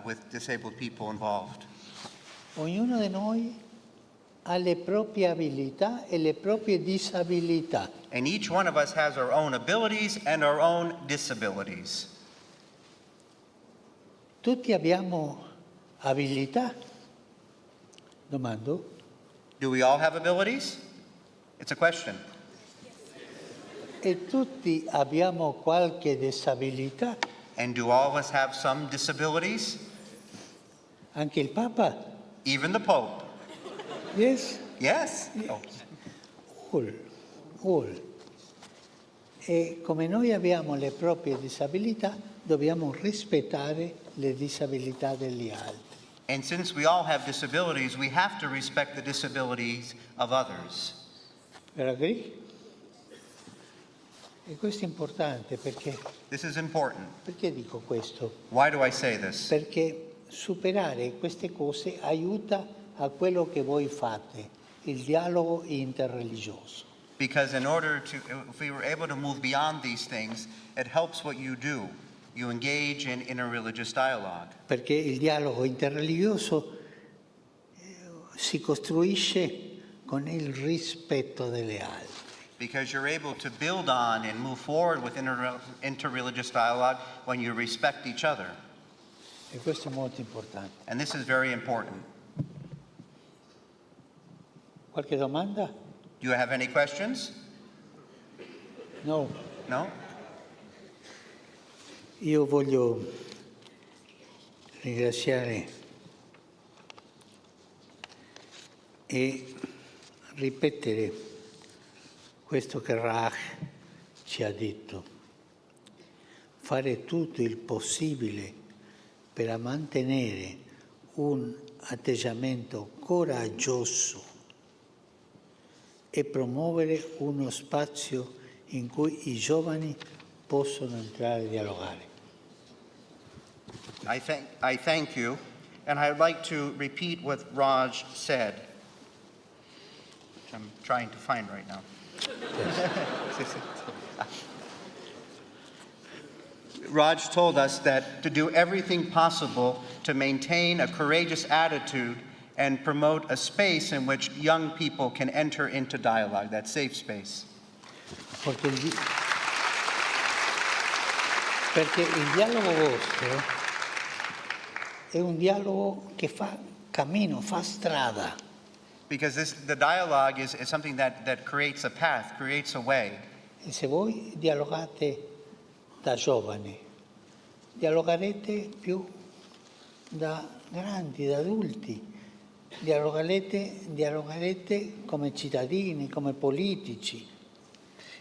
with disabled people involved. Ognuno di noi ha le proprie abilità e le proprie disabilità. And each one of us has our own abilities and our own disabilities. Tutti abbiamo abilità? Domando. Do we all have abilities? It's a question. E tutti abbiamo qualche disabilità? And do all of us have some disabilities? Anche il Papa? Even the Pope. Yes? Yes. Oh. All. E come noi abbiamo le proprie disabilità, dobbiamo rispettare le disabilità degli altri. And since we all have disabilities, we have to respect the disabilities of others. Per agree? E questo è importante perché... This is important. Perché dico questo? Why do I say this? Perché superare queste cose aiuta a quello che voi fate, il dialogo interreligioso. Because in order to, if we were able to move beyond these things, it helps what you do. You engage in interreligious dialogue. Perché il dialogo interreligioso si costruisce con il rispetto delle altre. Because you're able to build on and move forward with interreligious dialogue when you respect each other. E questo è molto importante. And this is very important. Qualche domanda? Do you have any questions? No. No? Io voglio ringraziare e ripetere questo che Rach ci ha detto. Fare tutto il possibile per mantenere un atteggiamento coraggioso e promuovere uno spazio in cui i giovani possono entrare a dialogare. I thank you, and I'd like to repeat what Raj said, which I'm trying to find right now. Raj told us that to do everything possible to maintain a courageous attitude and promote a space in which young people can enter into dialogue, that safe space. Perché il dialogo vostro è un dialogo che fa cammino, fa strada. Because the dialogue is something that creates a path, creates a way. E se voi dialogate da giovani, dialogherete più da grandi, da adulti, dialogherete come cittadini, come politici.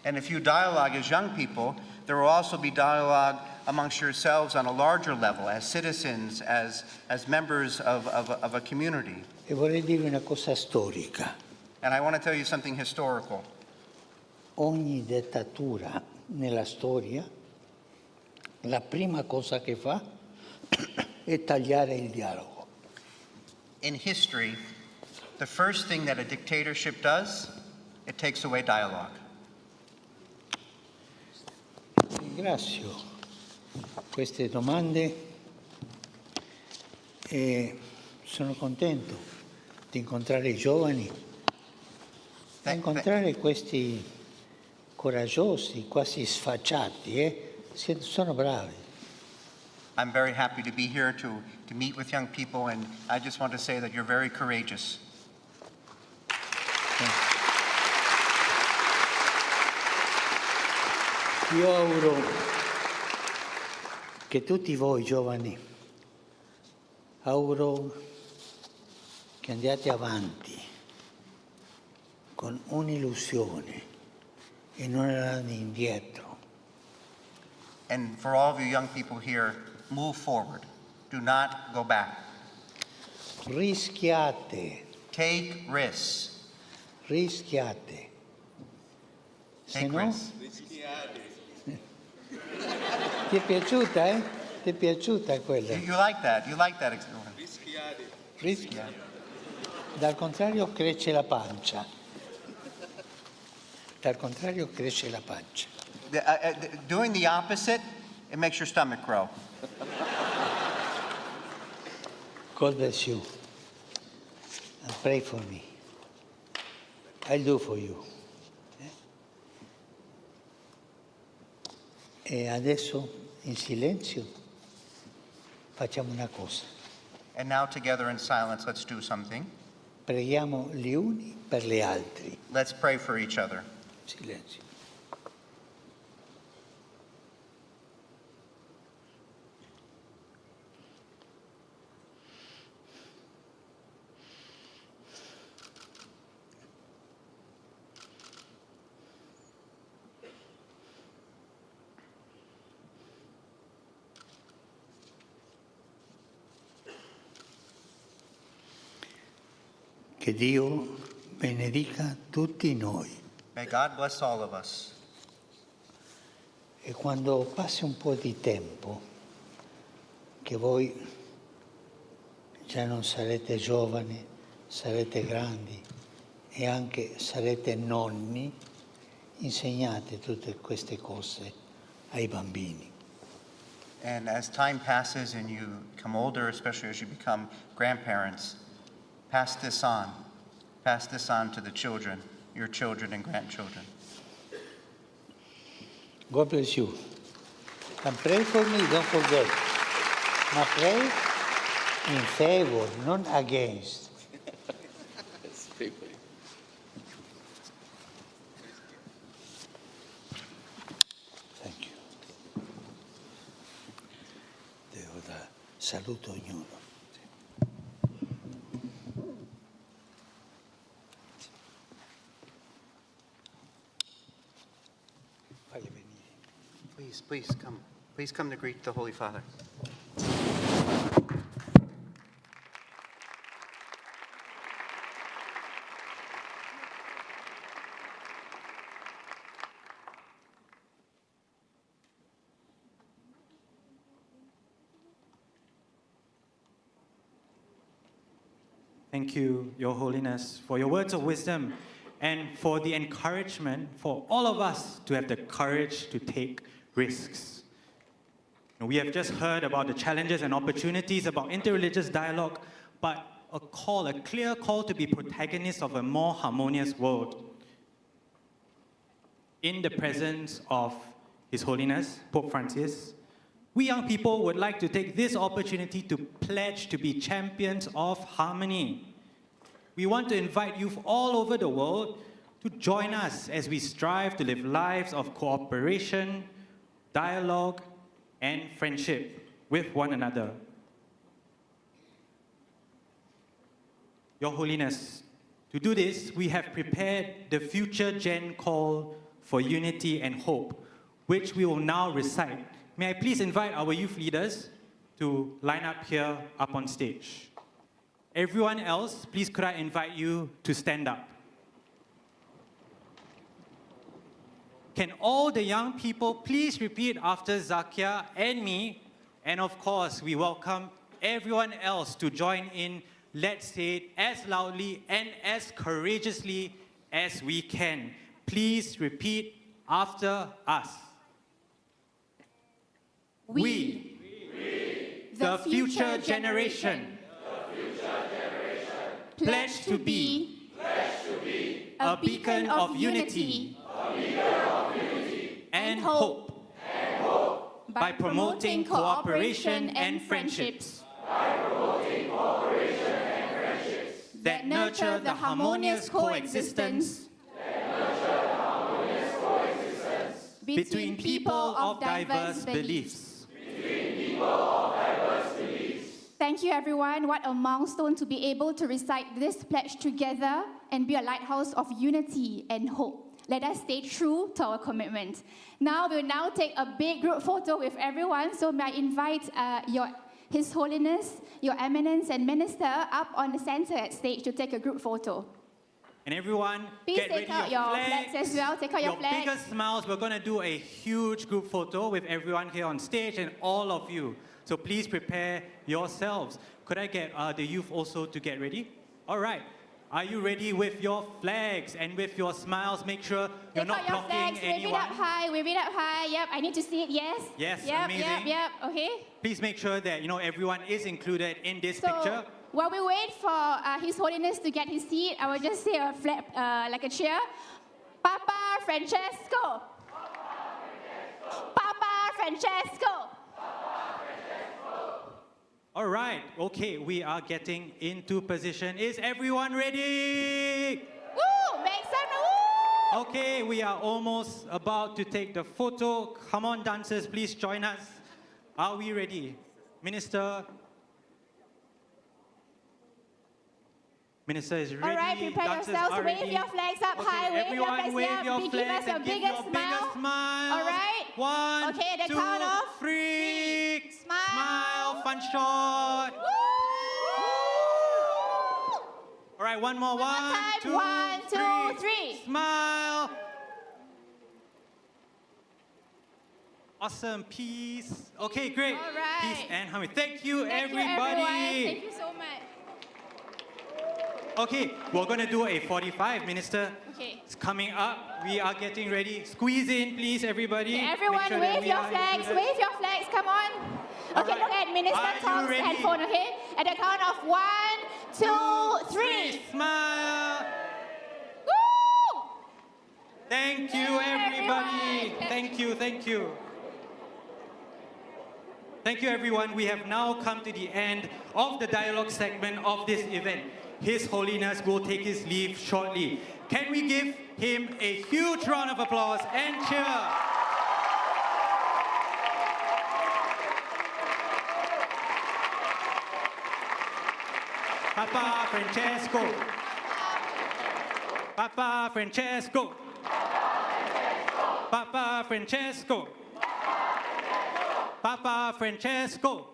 And if you dialogue as young people, there will also be dialogue amongst yourselves on a larger level, as citizens, as members of a community. E vorrei dirvi una cosa storica. And I want to tell you something historical. Ogni dittatura nella storia, la prima cosa che fa è tagliare il dialogo. In history, the first thing that a dictatorship does, it takes away dialogue. Ringrazio queste domande e sono contento di incontrare i giovani, di incontrare questi coraggiosi, quasi sfacciati, sono bravi. I'm very happy to be here to meet with young people, and I just want to say that you're very courageous. Io auguro che tutti voi giovani, auguro che andiate avanti con un'illusione e non andate indietro. And for all of you young people here, move forward. Do not go back. Rischiate. Take risks. Rischiate. Se no, ti è piaciuta, eh? Ti è piaciuta quella? You like that? You like that? Rischiate. Dal contrario cresce la pancia. Dal contrario cresce la pancia. Doing the opposite, it makes your stomach grow. God bless you. And pray for me. I'll do for you. E adesso, in silenzio, facciamo una cosa. And now together in silence, let's do something. Preghiamo gli uni per gli altri. Let's pray for each other. Silenzio. Che Dio benedica tutti noi. May God bless all of us. E quando passi un po' di tempo, che voi già non sarete giovani, sarete grandi e anche sarete nonni, insegnate tutte queste cose ai bambini. And as time passes and you become older, especially as you become grandparents, pass this on. Pass this on to the children, your children and grandchildren. God bless you. And pray for me, don't forget. But pray in favor, not against. Let's pray for you. Thank you. Devo dare saluto a ognuno. Please come. Please come to greet the Holy Father. Thank you, Your Holiness, for your words of wisdom and for the encouragement for all of us to have the courage to take risks. We have just heard about the challenges and opportunities about interreligious dialogue, but a clear call to be protagonists of a more harmonious world. In the presence of His Holiness, Pope Francis, we young people would like to take this opportunity to pledge to be champions of harmony. We want to invite youth all over the world to join us as we strive to live lives of cooperation, dialogue, and friendship with one another. Your Holiness, to do this, we have prepared the Future Gen Call for Unity and Hope, which we will now recite. May I please invite our youth leaders to line up here up on stage. Everyone else, please could I invite you to stand up. Can all the young people please repeat after Zakia and me? And of course, we welcome everyone else to join in. Let's say it as loudly and as courageously as we can. Please repeat after us. We, the future generation, pledge to be a beacon of unity and hope by promoting cooperation and friendships that nurture the harmonious coexistence between people of diverse beliefs. Thank you, everyone. What a milestone to be able to recite this pledge together and be a lighthouse of unity and hope. Let us stay true to our commitment. Now, we'll now take a big group photo with everyone. So may I invite His Holiness, Your Eminence and Minister up on the center at stage to take a group photo. And everyone, please get take ready out your flags as well. Take out your flags. Biggest smiles. We're going to do a huge group photo with everyone here on stage and all of you. So please prepare yourselves. Could I get the youth also to get ready? All right. Are you ready with your flags and with your smiles? Make sure you're not blocking anyone. anyone. Wave it up high. Wave it up high. Yep. I need to see it. Yes. Yes. Yep. Amazing. Yep. Okay. Please make sure that everyone is included in this picture. While we wait for His Holiness to get his seat, I will just say a flap, like a cheer. Papa Francesco. Papa Francesco. All right. Okay, we are getting into position. Is everyone ready? Woo! Make some woo! Okay, we are almost about to take the photo. Come on, dancers, please join us. Are we ready? Minister is ready. All right, prepare yourselves. Wave your flags up high. Wave your flags up. Give us your biggest smile. All right. 1, okay, the 2, count of 3. Smile. Fun shot. All right, one more. One, two, 1, 2, 3. Smile. Awesome. Peace. Okay, great. All right. Peace and harmony. Thank you, Thank everybody. you, everyone. Thank you so much. Okay, we're going to do a 45, Minister. Okay. It's coming up. We are getting ready. Squeeze in, please, everybody. Okay, everyone, sure wave your flags. Wave your flags. Come on. Okay, look at Minister Tom's headphone, okay? At the count of 1, 2, 3. Smile. Woo! Thank you, everybody. Thank you, thank you. Thank you, everyone. We have now come to the end of the dialogue segment of this event. His Holiness will take his leave shortly. Can we give him a huge round of applause and cheer? Papa Francesco. Papa Francesco. Papa Francesco. Papa Francesco.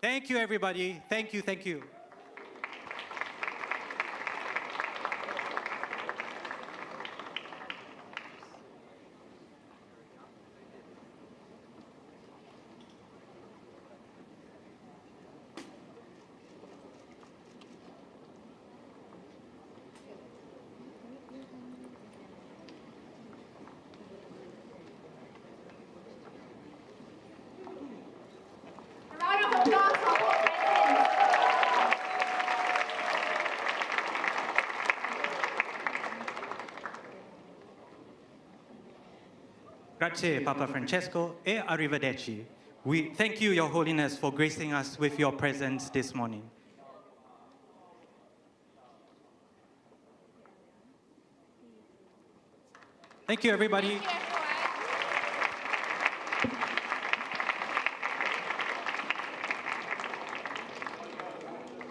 Thank you, everybody. Thank you, thank you. Grazie, Papa Francesco, e arrivederci. We thank you, Your Holiness, for gracing us with your presence this morning. Thank you, everybody. Thank you, everyone.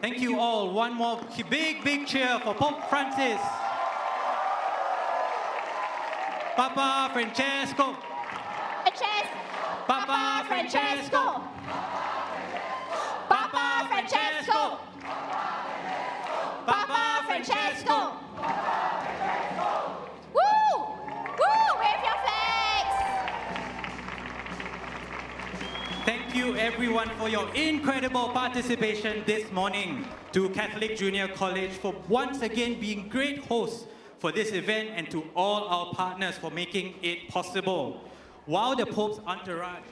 Thank you all. One more big cheer for Pope Francis. Papa Francesco. Papa Francesco. Papa Francesco. Papa Francesco. Woo! Woo! Wave your flags! Thank you everyone for your incredible participation this morning. To Catholic Junior College for once again being great hosts for this event, and to all our partners for making it possible. While the Pope's entourage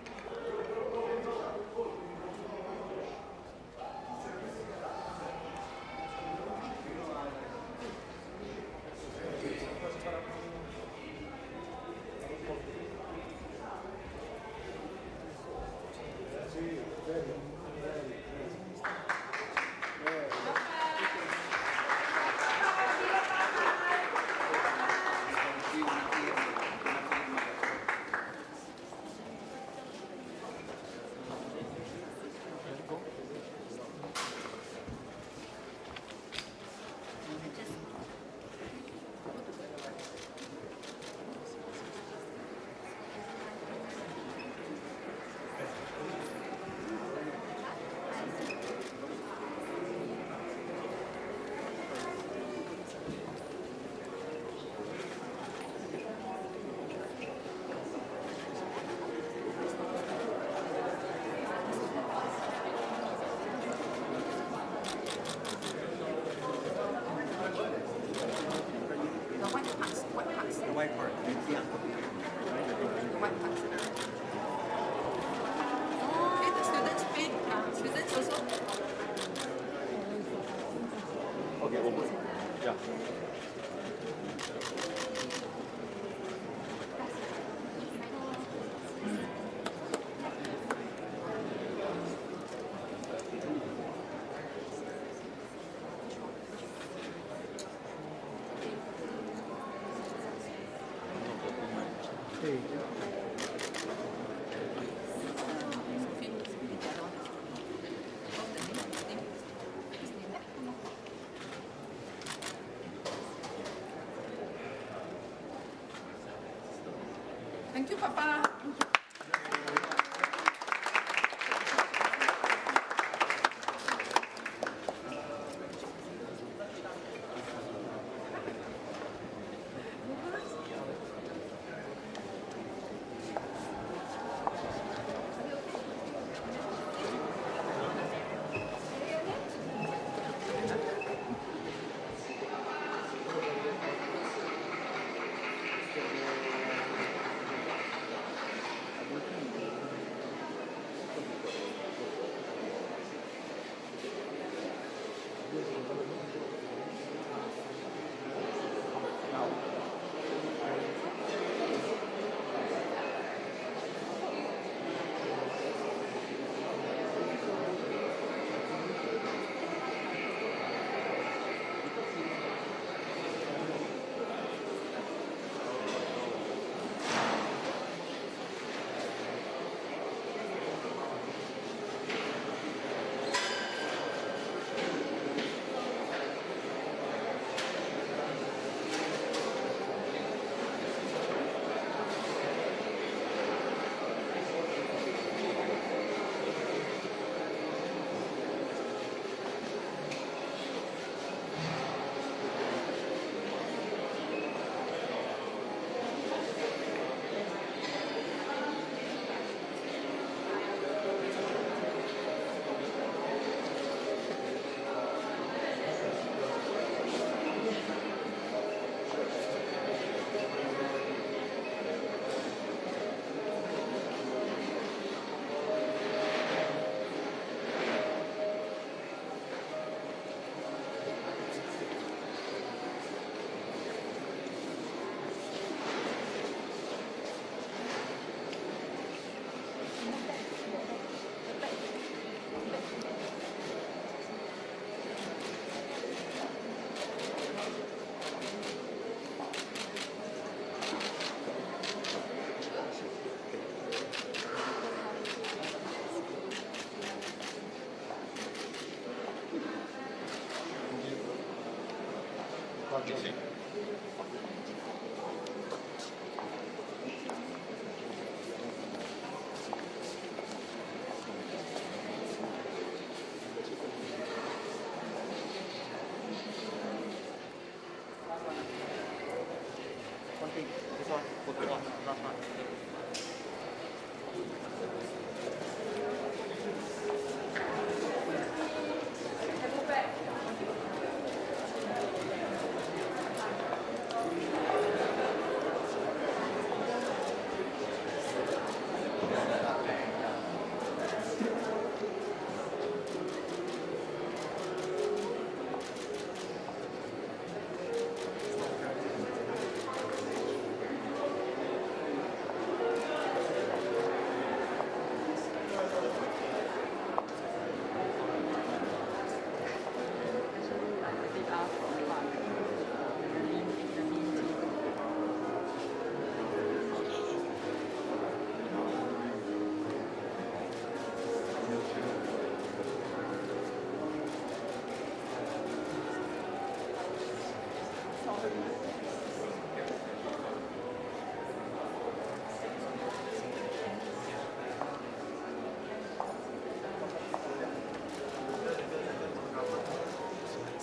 Thank you, Papa.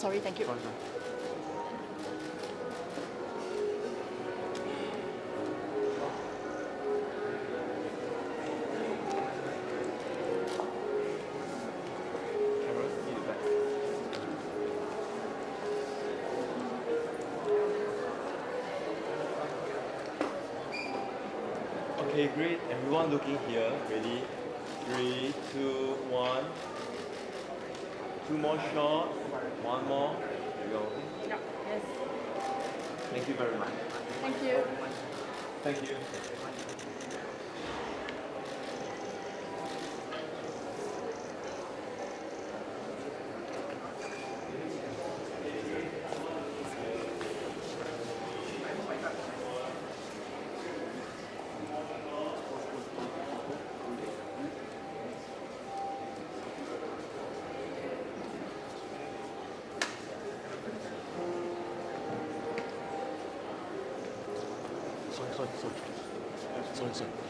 Sorry, thank you. Okay, great. Everyone looking here. Ready? 3, 2, 1. Two more shots. One more. There you go. Yeah, yes. Thank you very much. Thank you. Thank you. Sorry.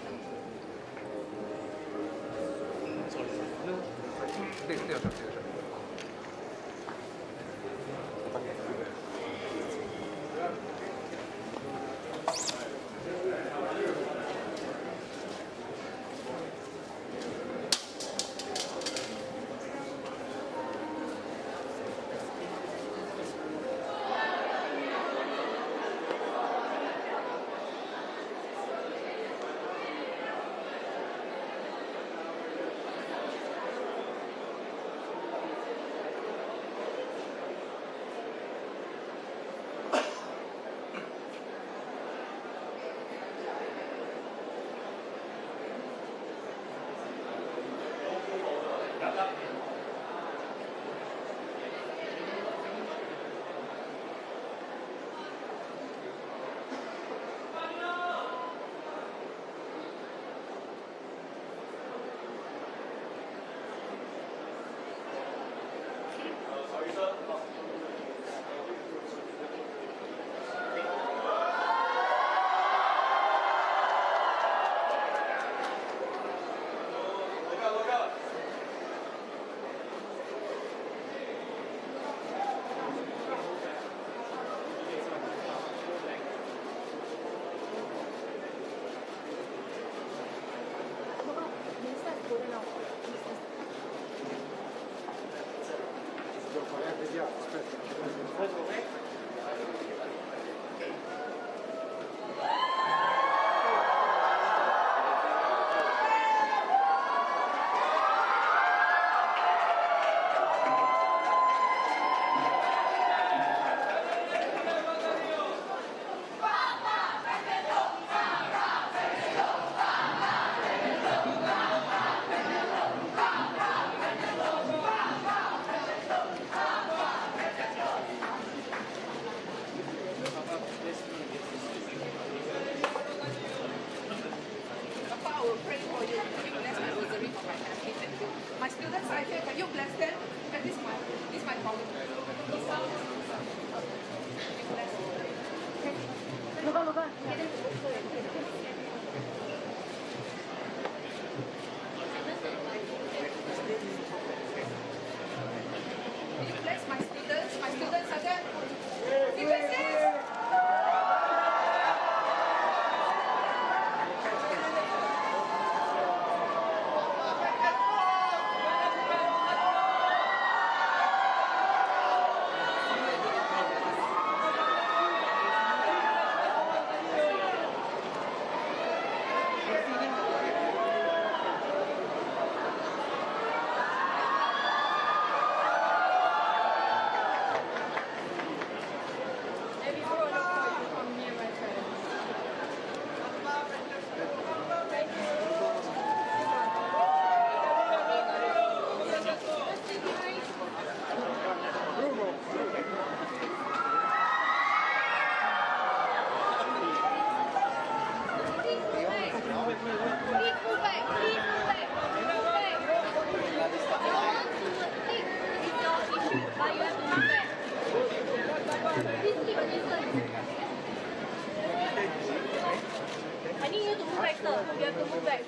I need you to move back, sir. You have to move back.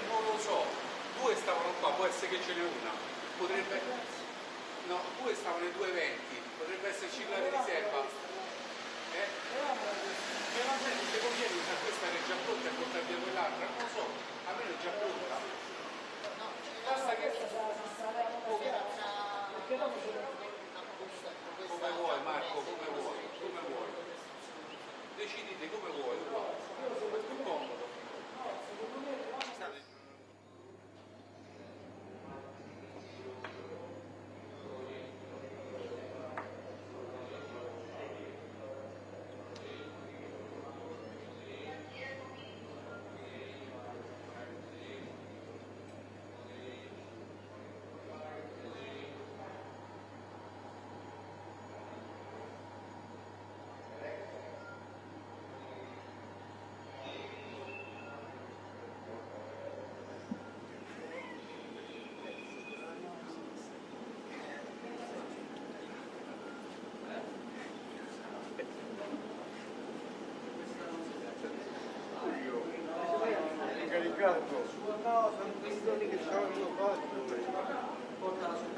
Non lo so, due stavano qua, può essere che ce n'è una, potrebbe... No, due stavano ai due eventi, potrebbe esserci la riserva. Però a me non ti conviene usare questa che è già pronta e portare via quell'altra, non lo so, a me è già pronta. Basta che... Come vuoi Marco, come vuoi. Decidite come vuoi, è più comodo. Incaricato. No, sono questioni che ci hanno fatto. Portala sul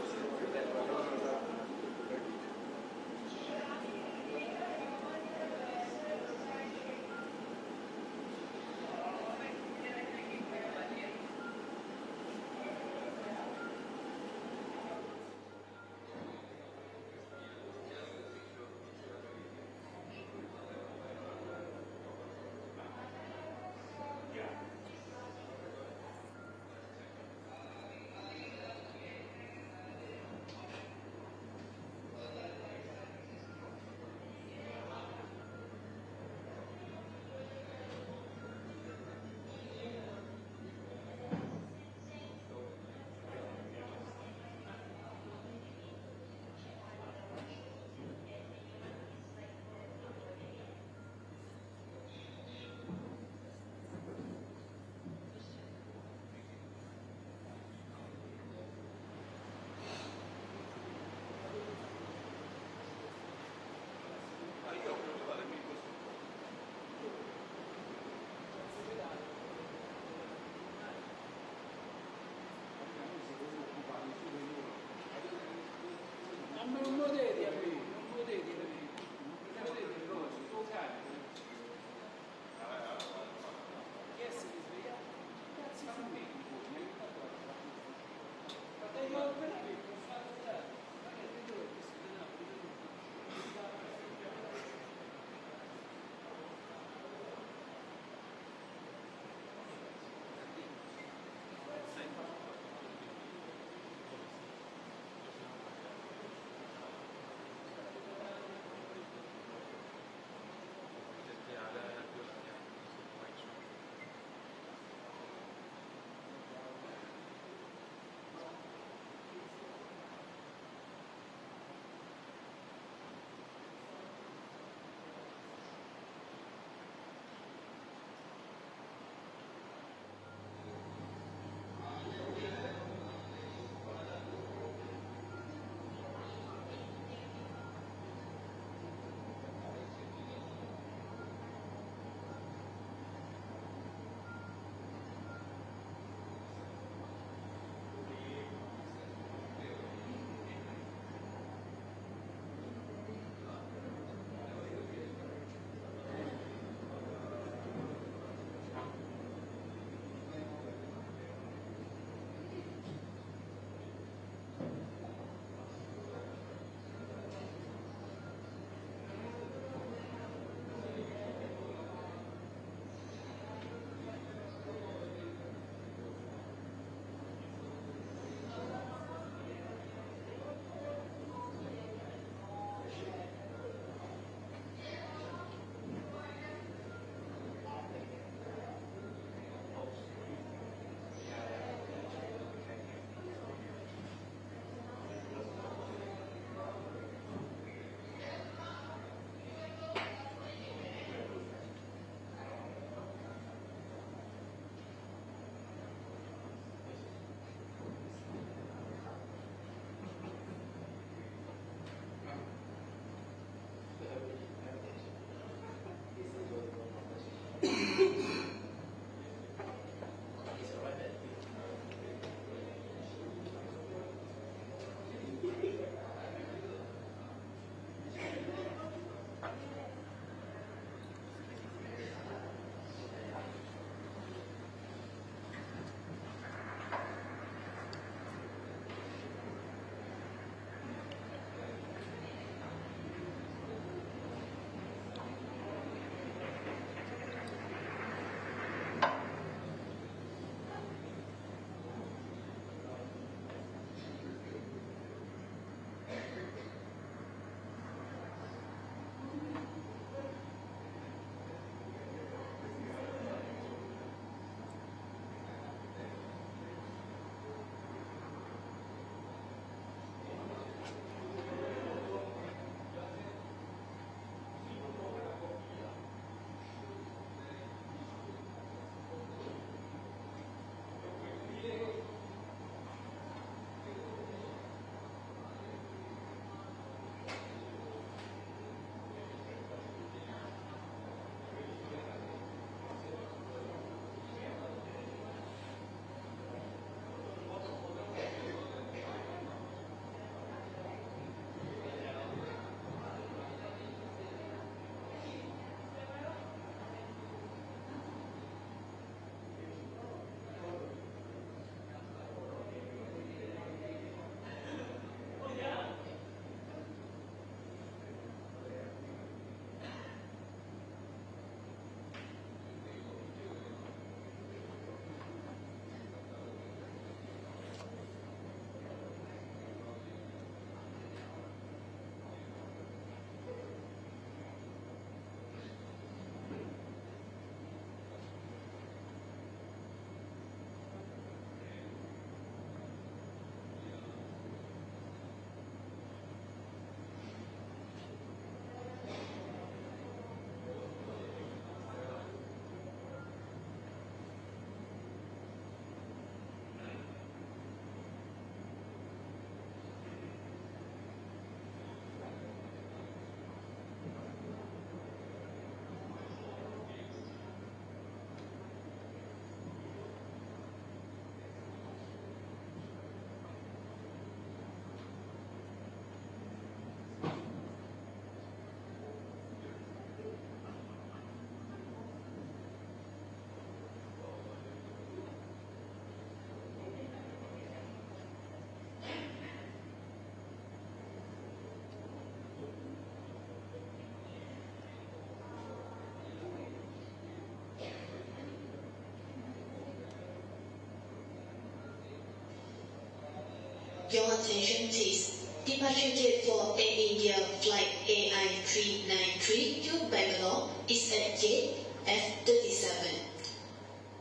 Your attention please. Departure gate for Air India flight AI 393 to Bangalore is at gate F37.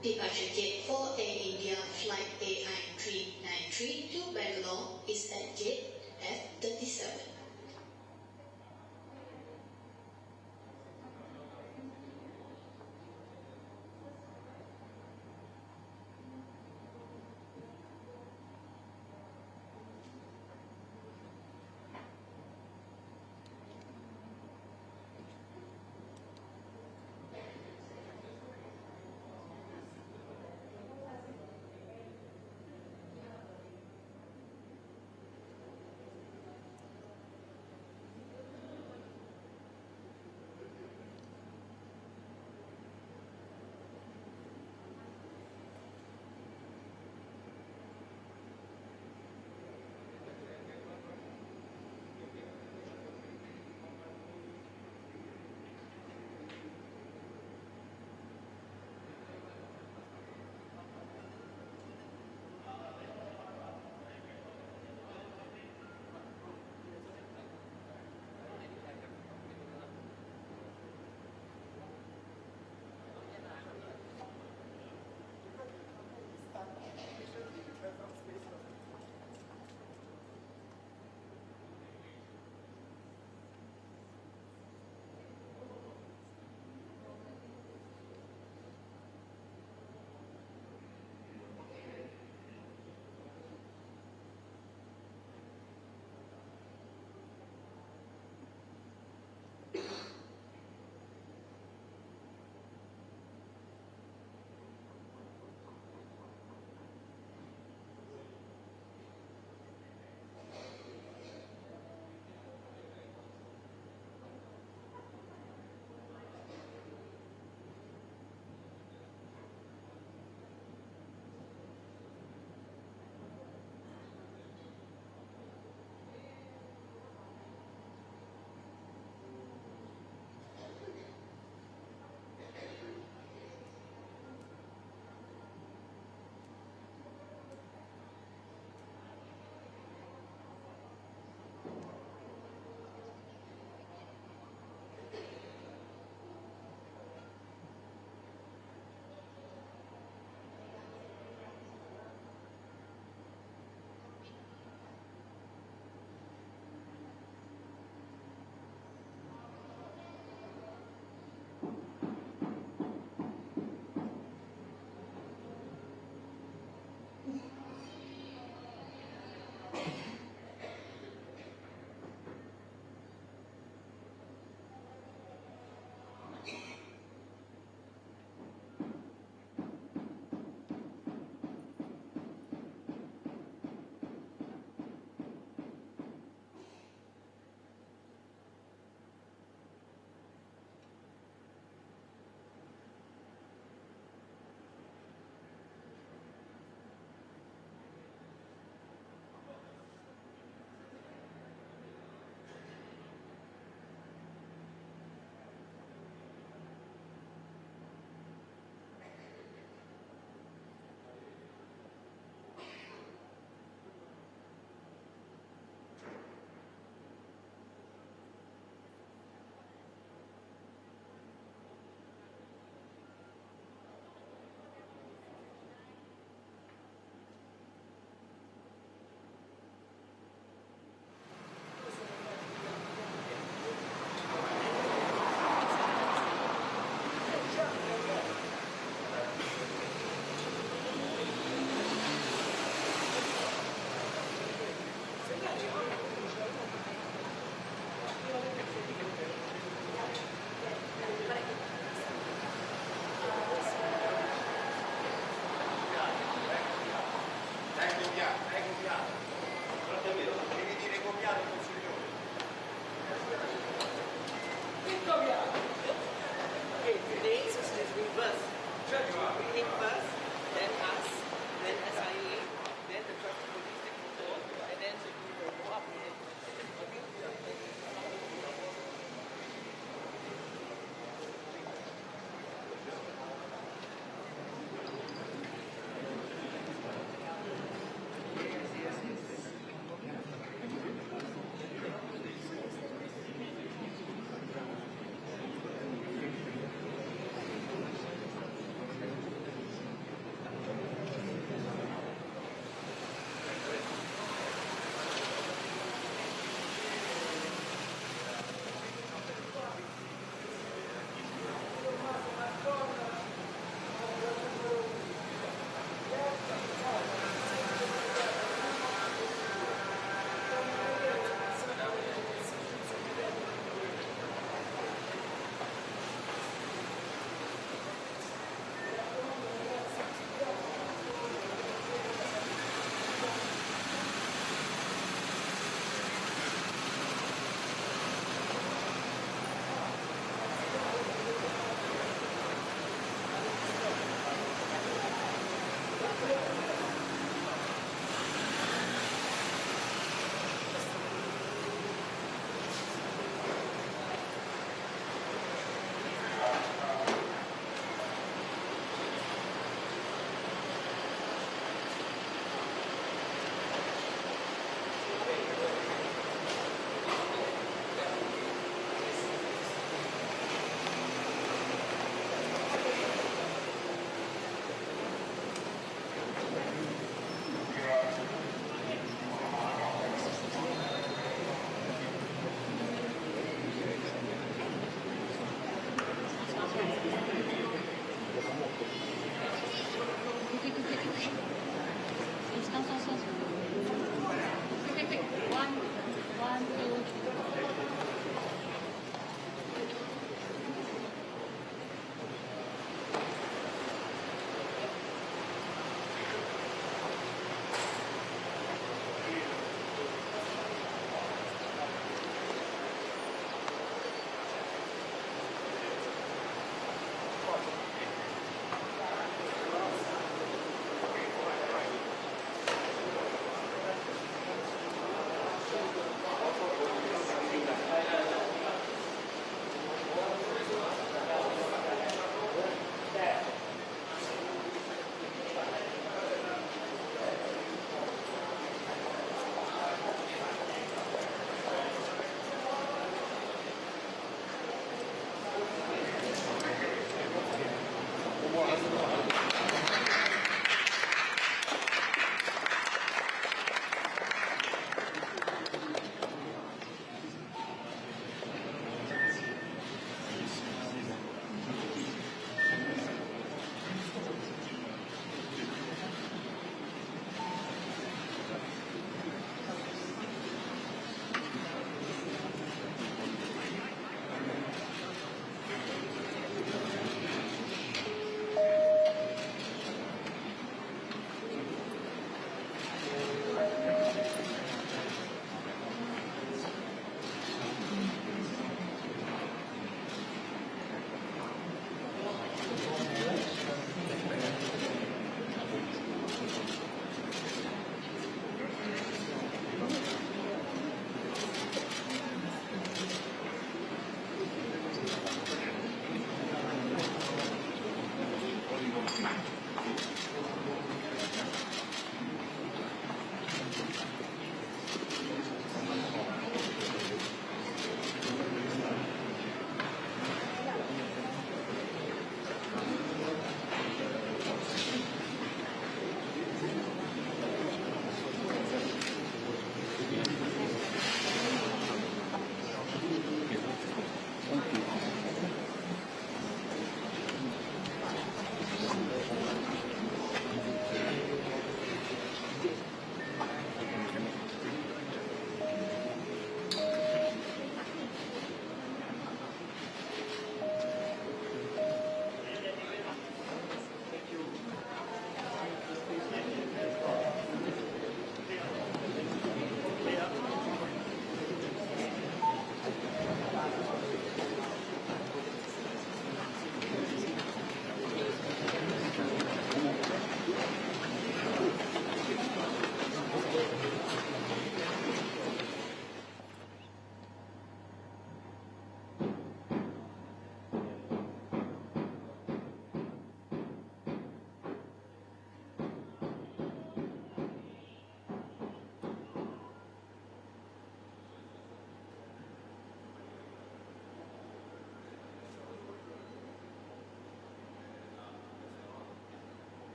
Departure gate for Air India flight AI 393 to Bangalore is at gate F37.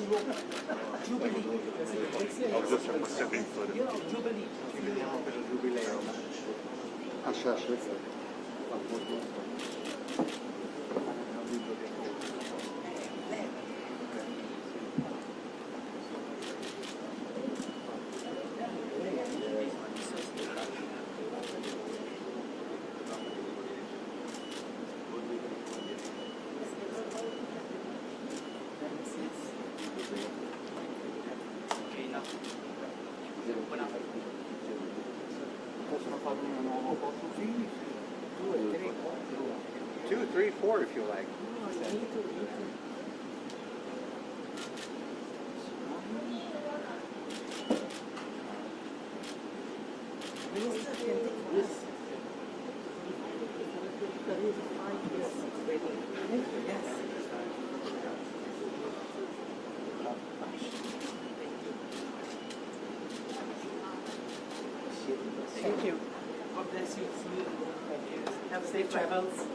I'll just have a stepping foot. Finiamo per il giubileo. Possono fare una nuova foto? Sì. 2, 3, 4. 2, 3, 4 if you like. Thank you. God bless you. Have safe travels.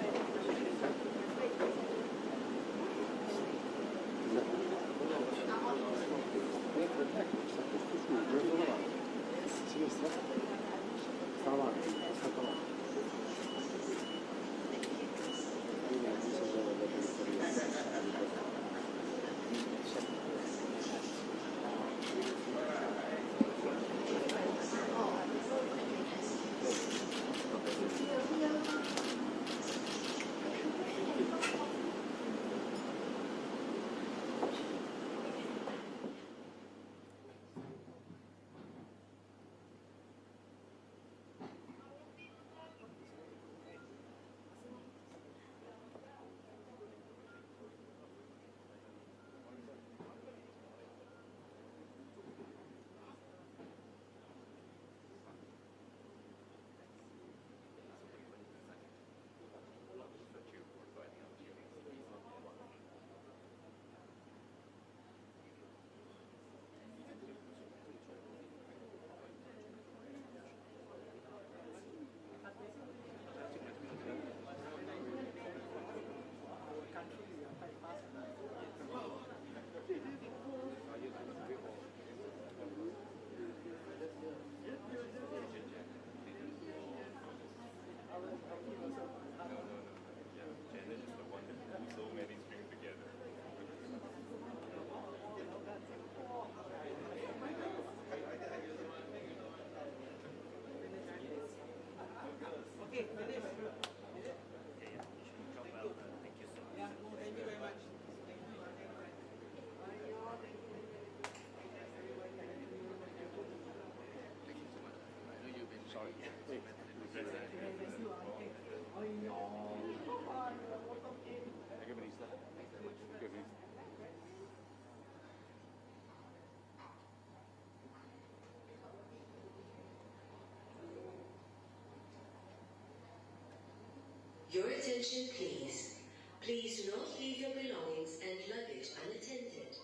Your attention, please. Please do not leave your belongings and luggage unattended.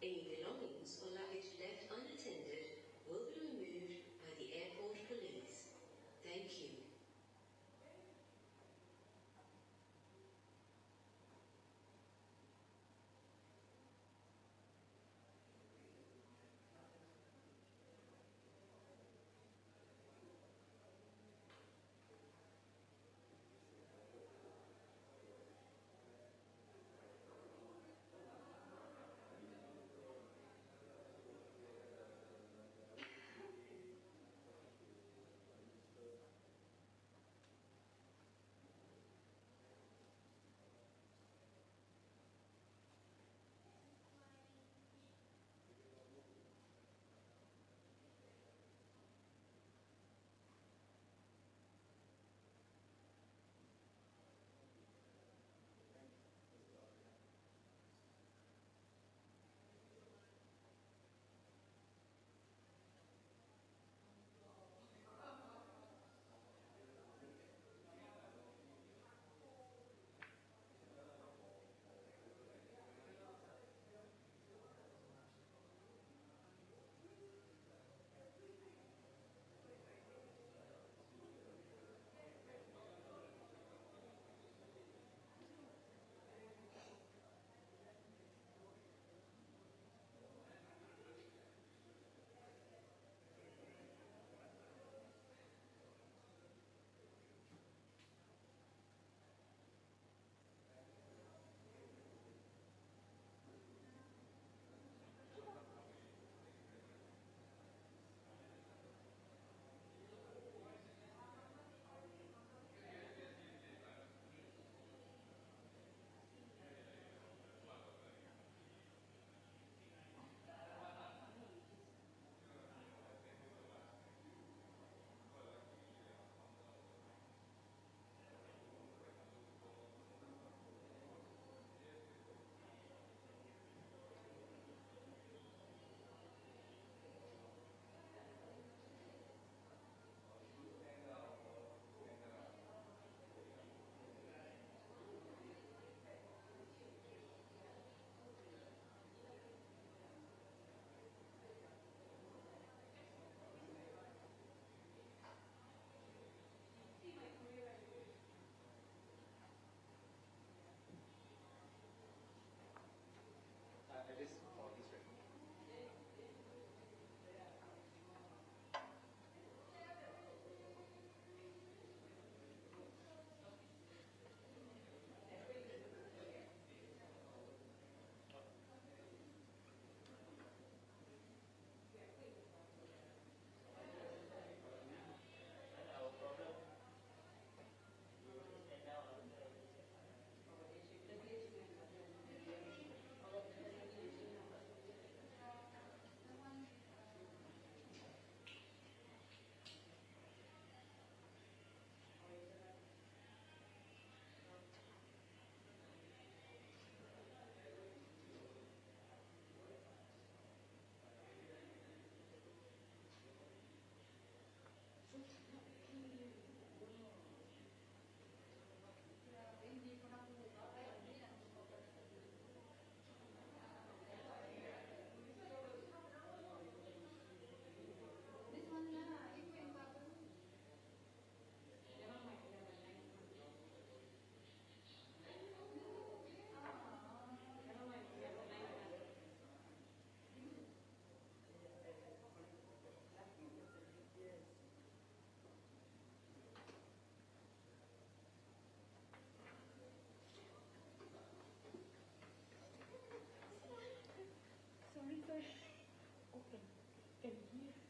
Any belongings or luggage left unattended will be removed by the airport police. Thank you. Okay. Can you hear?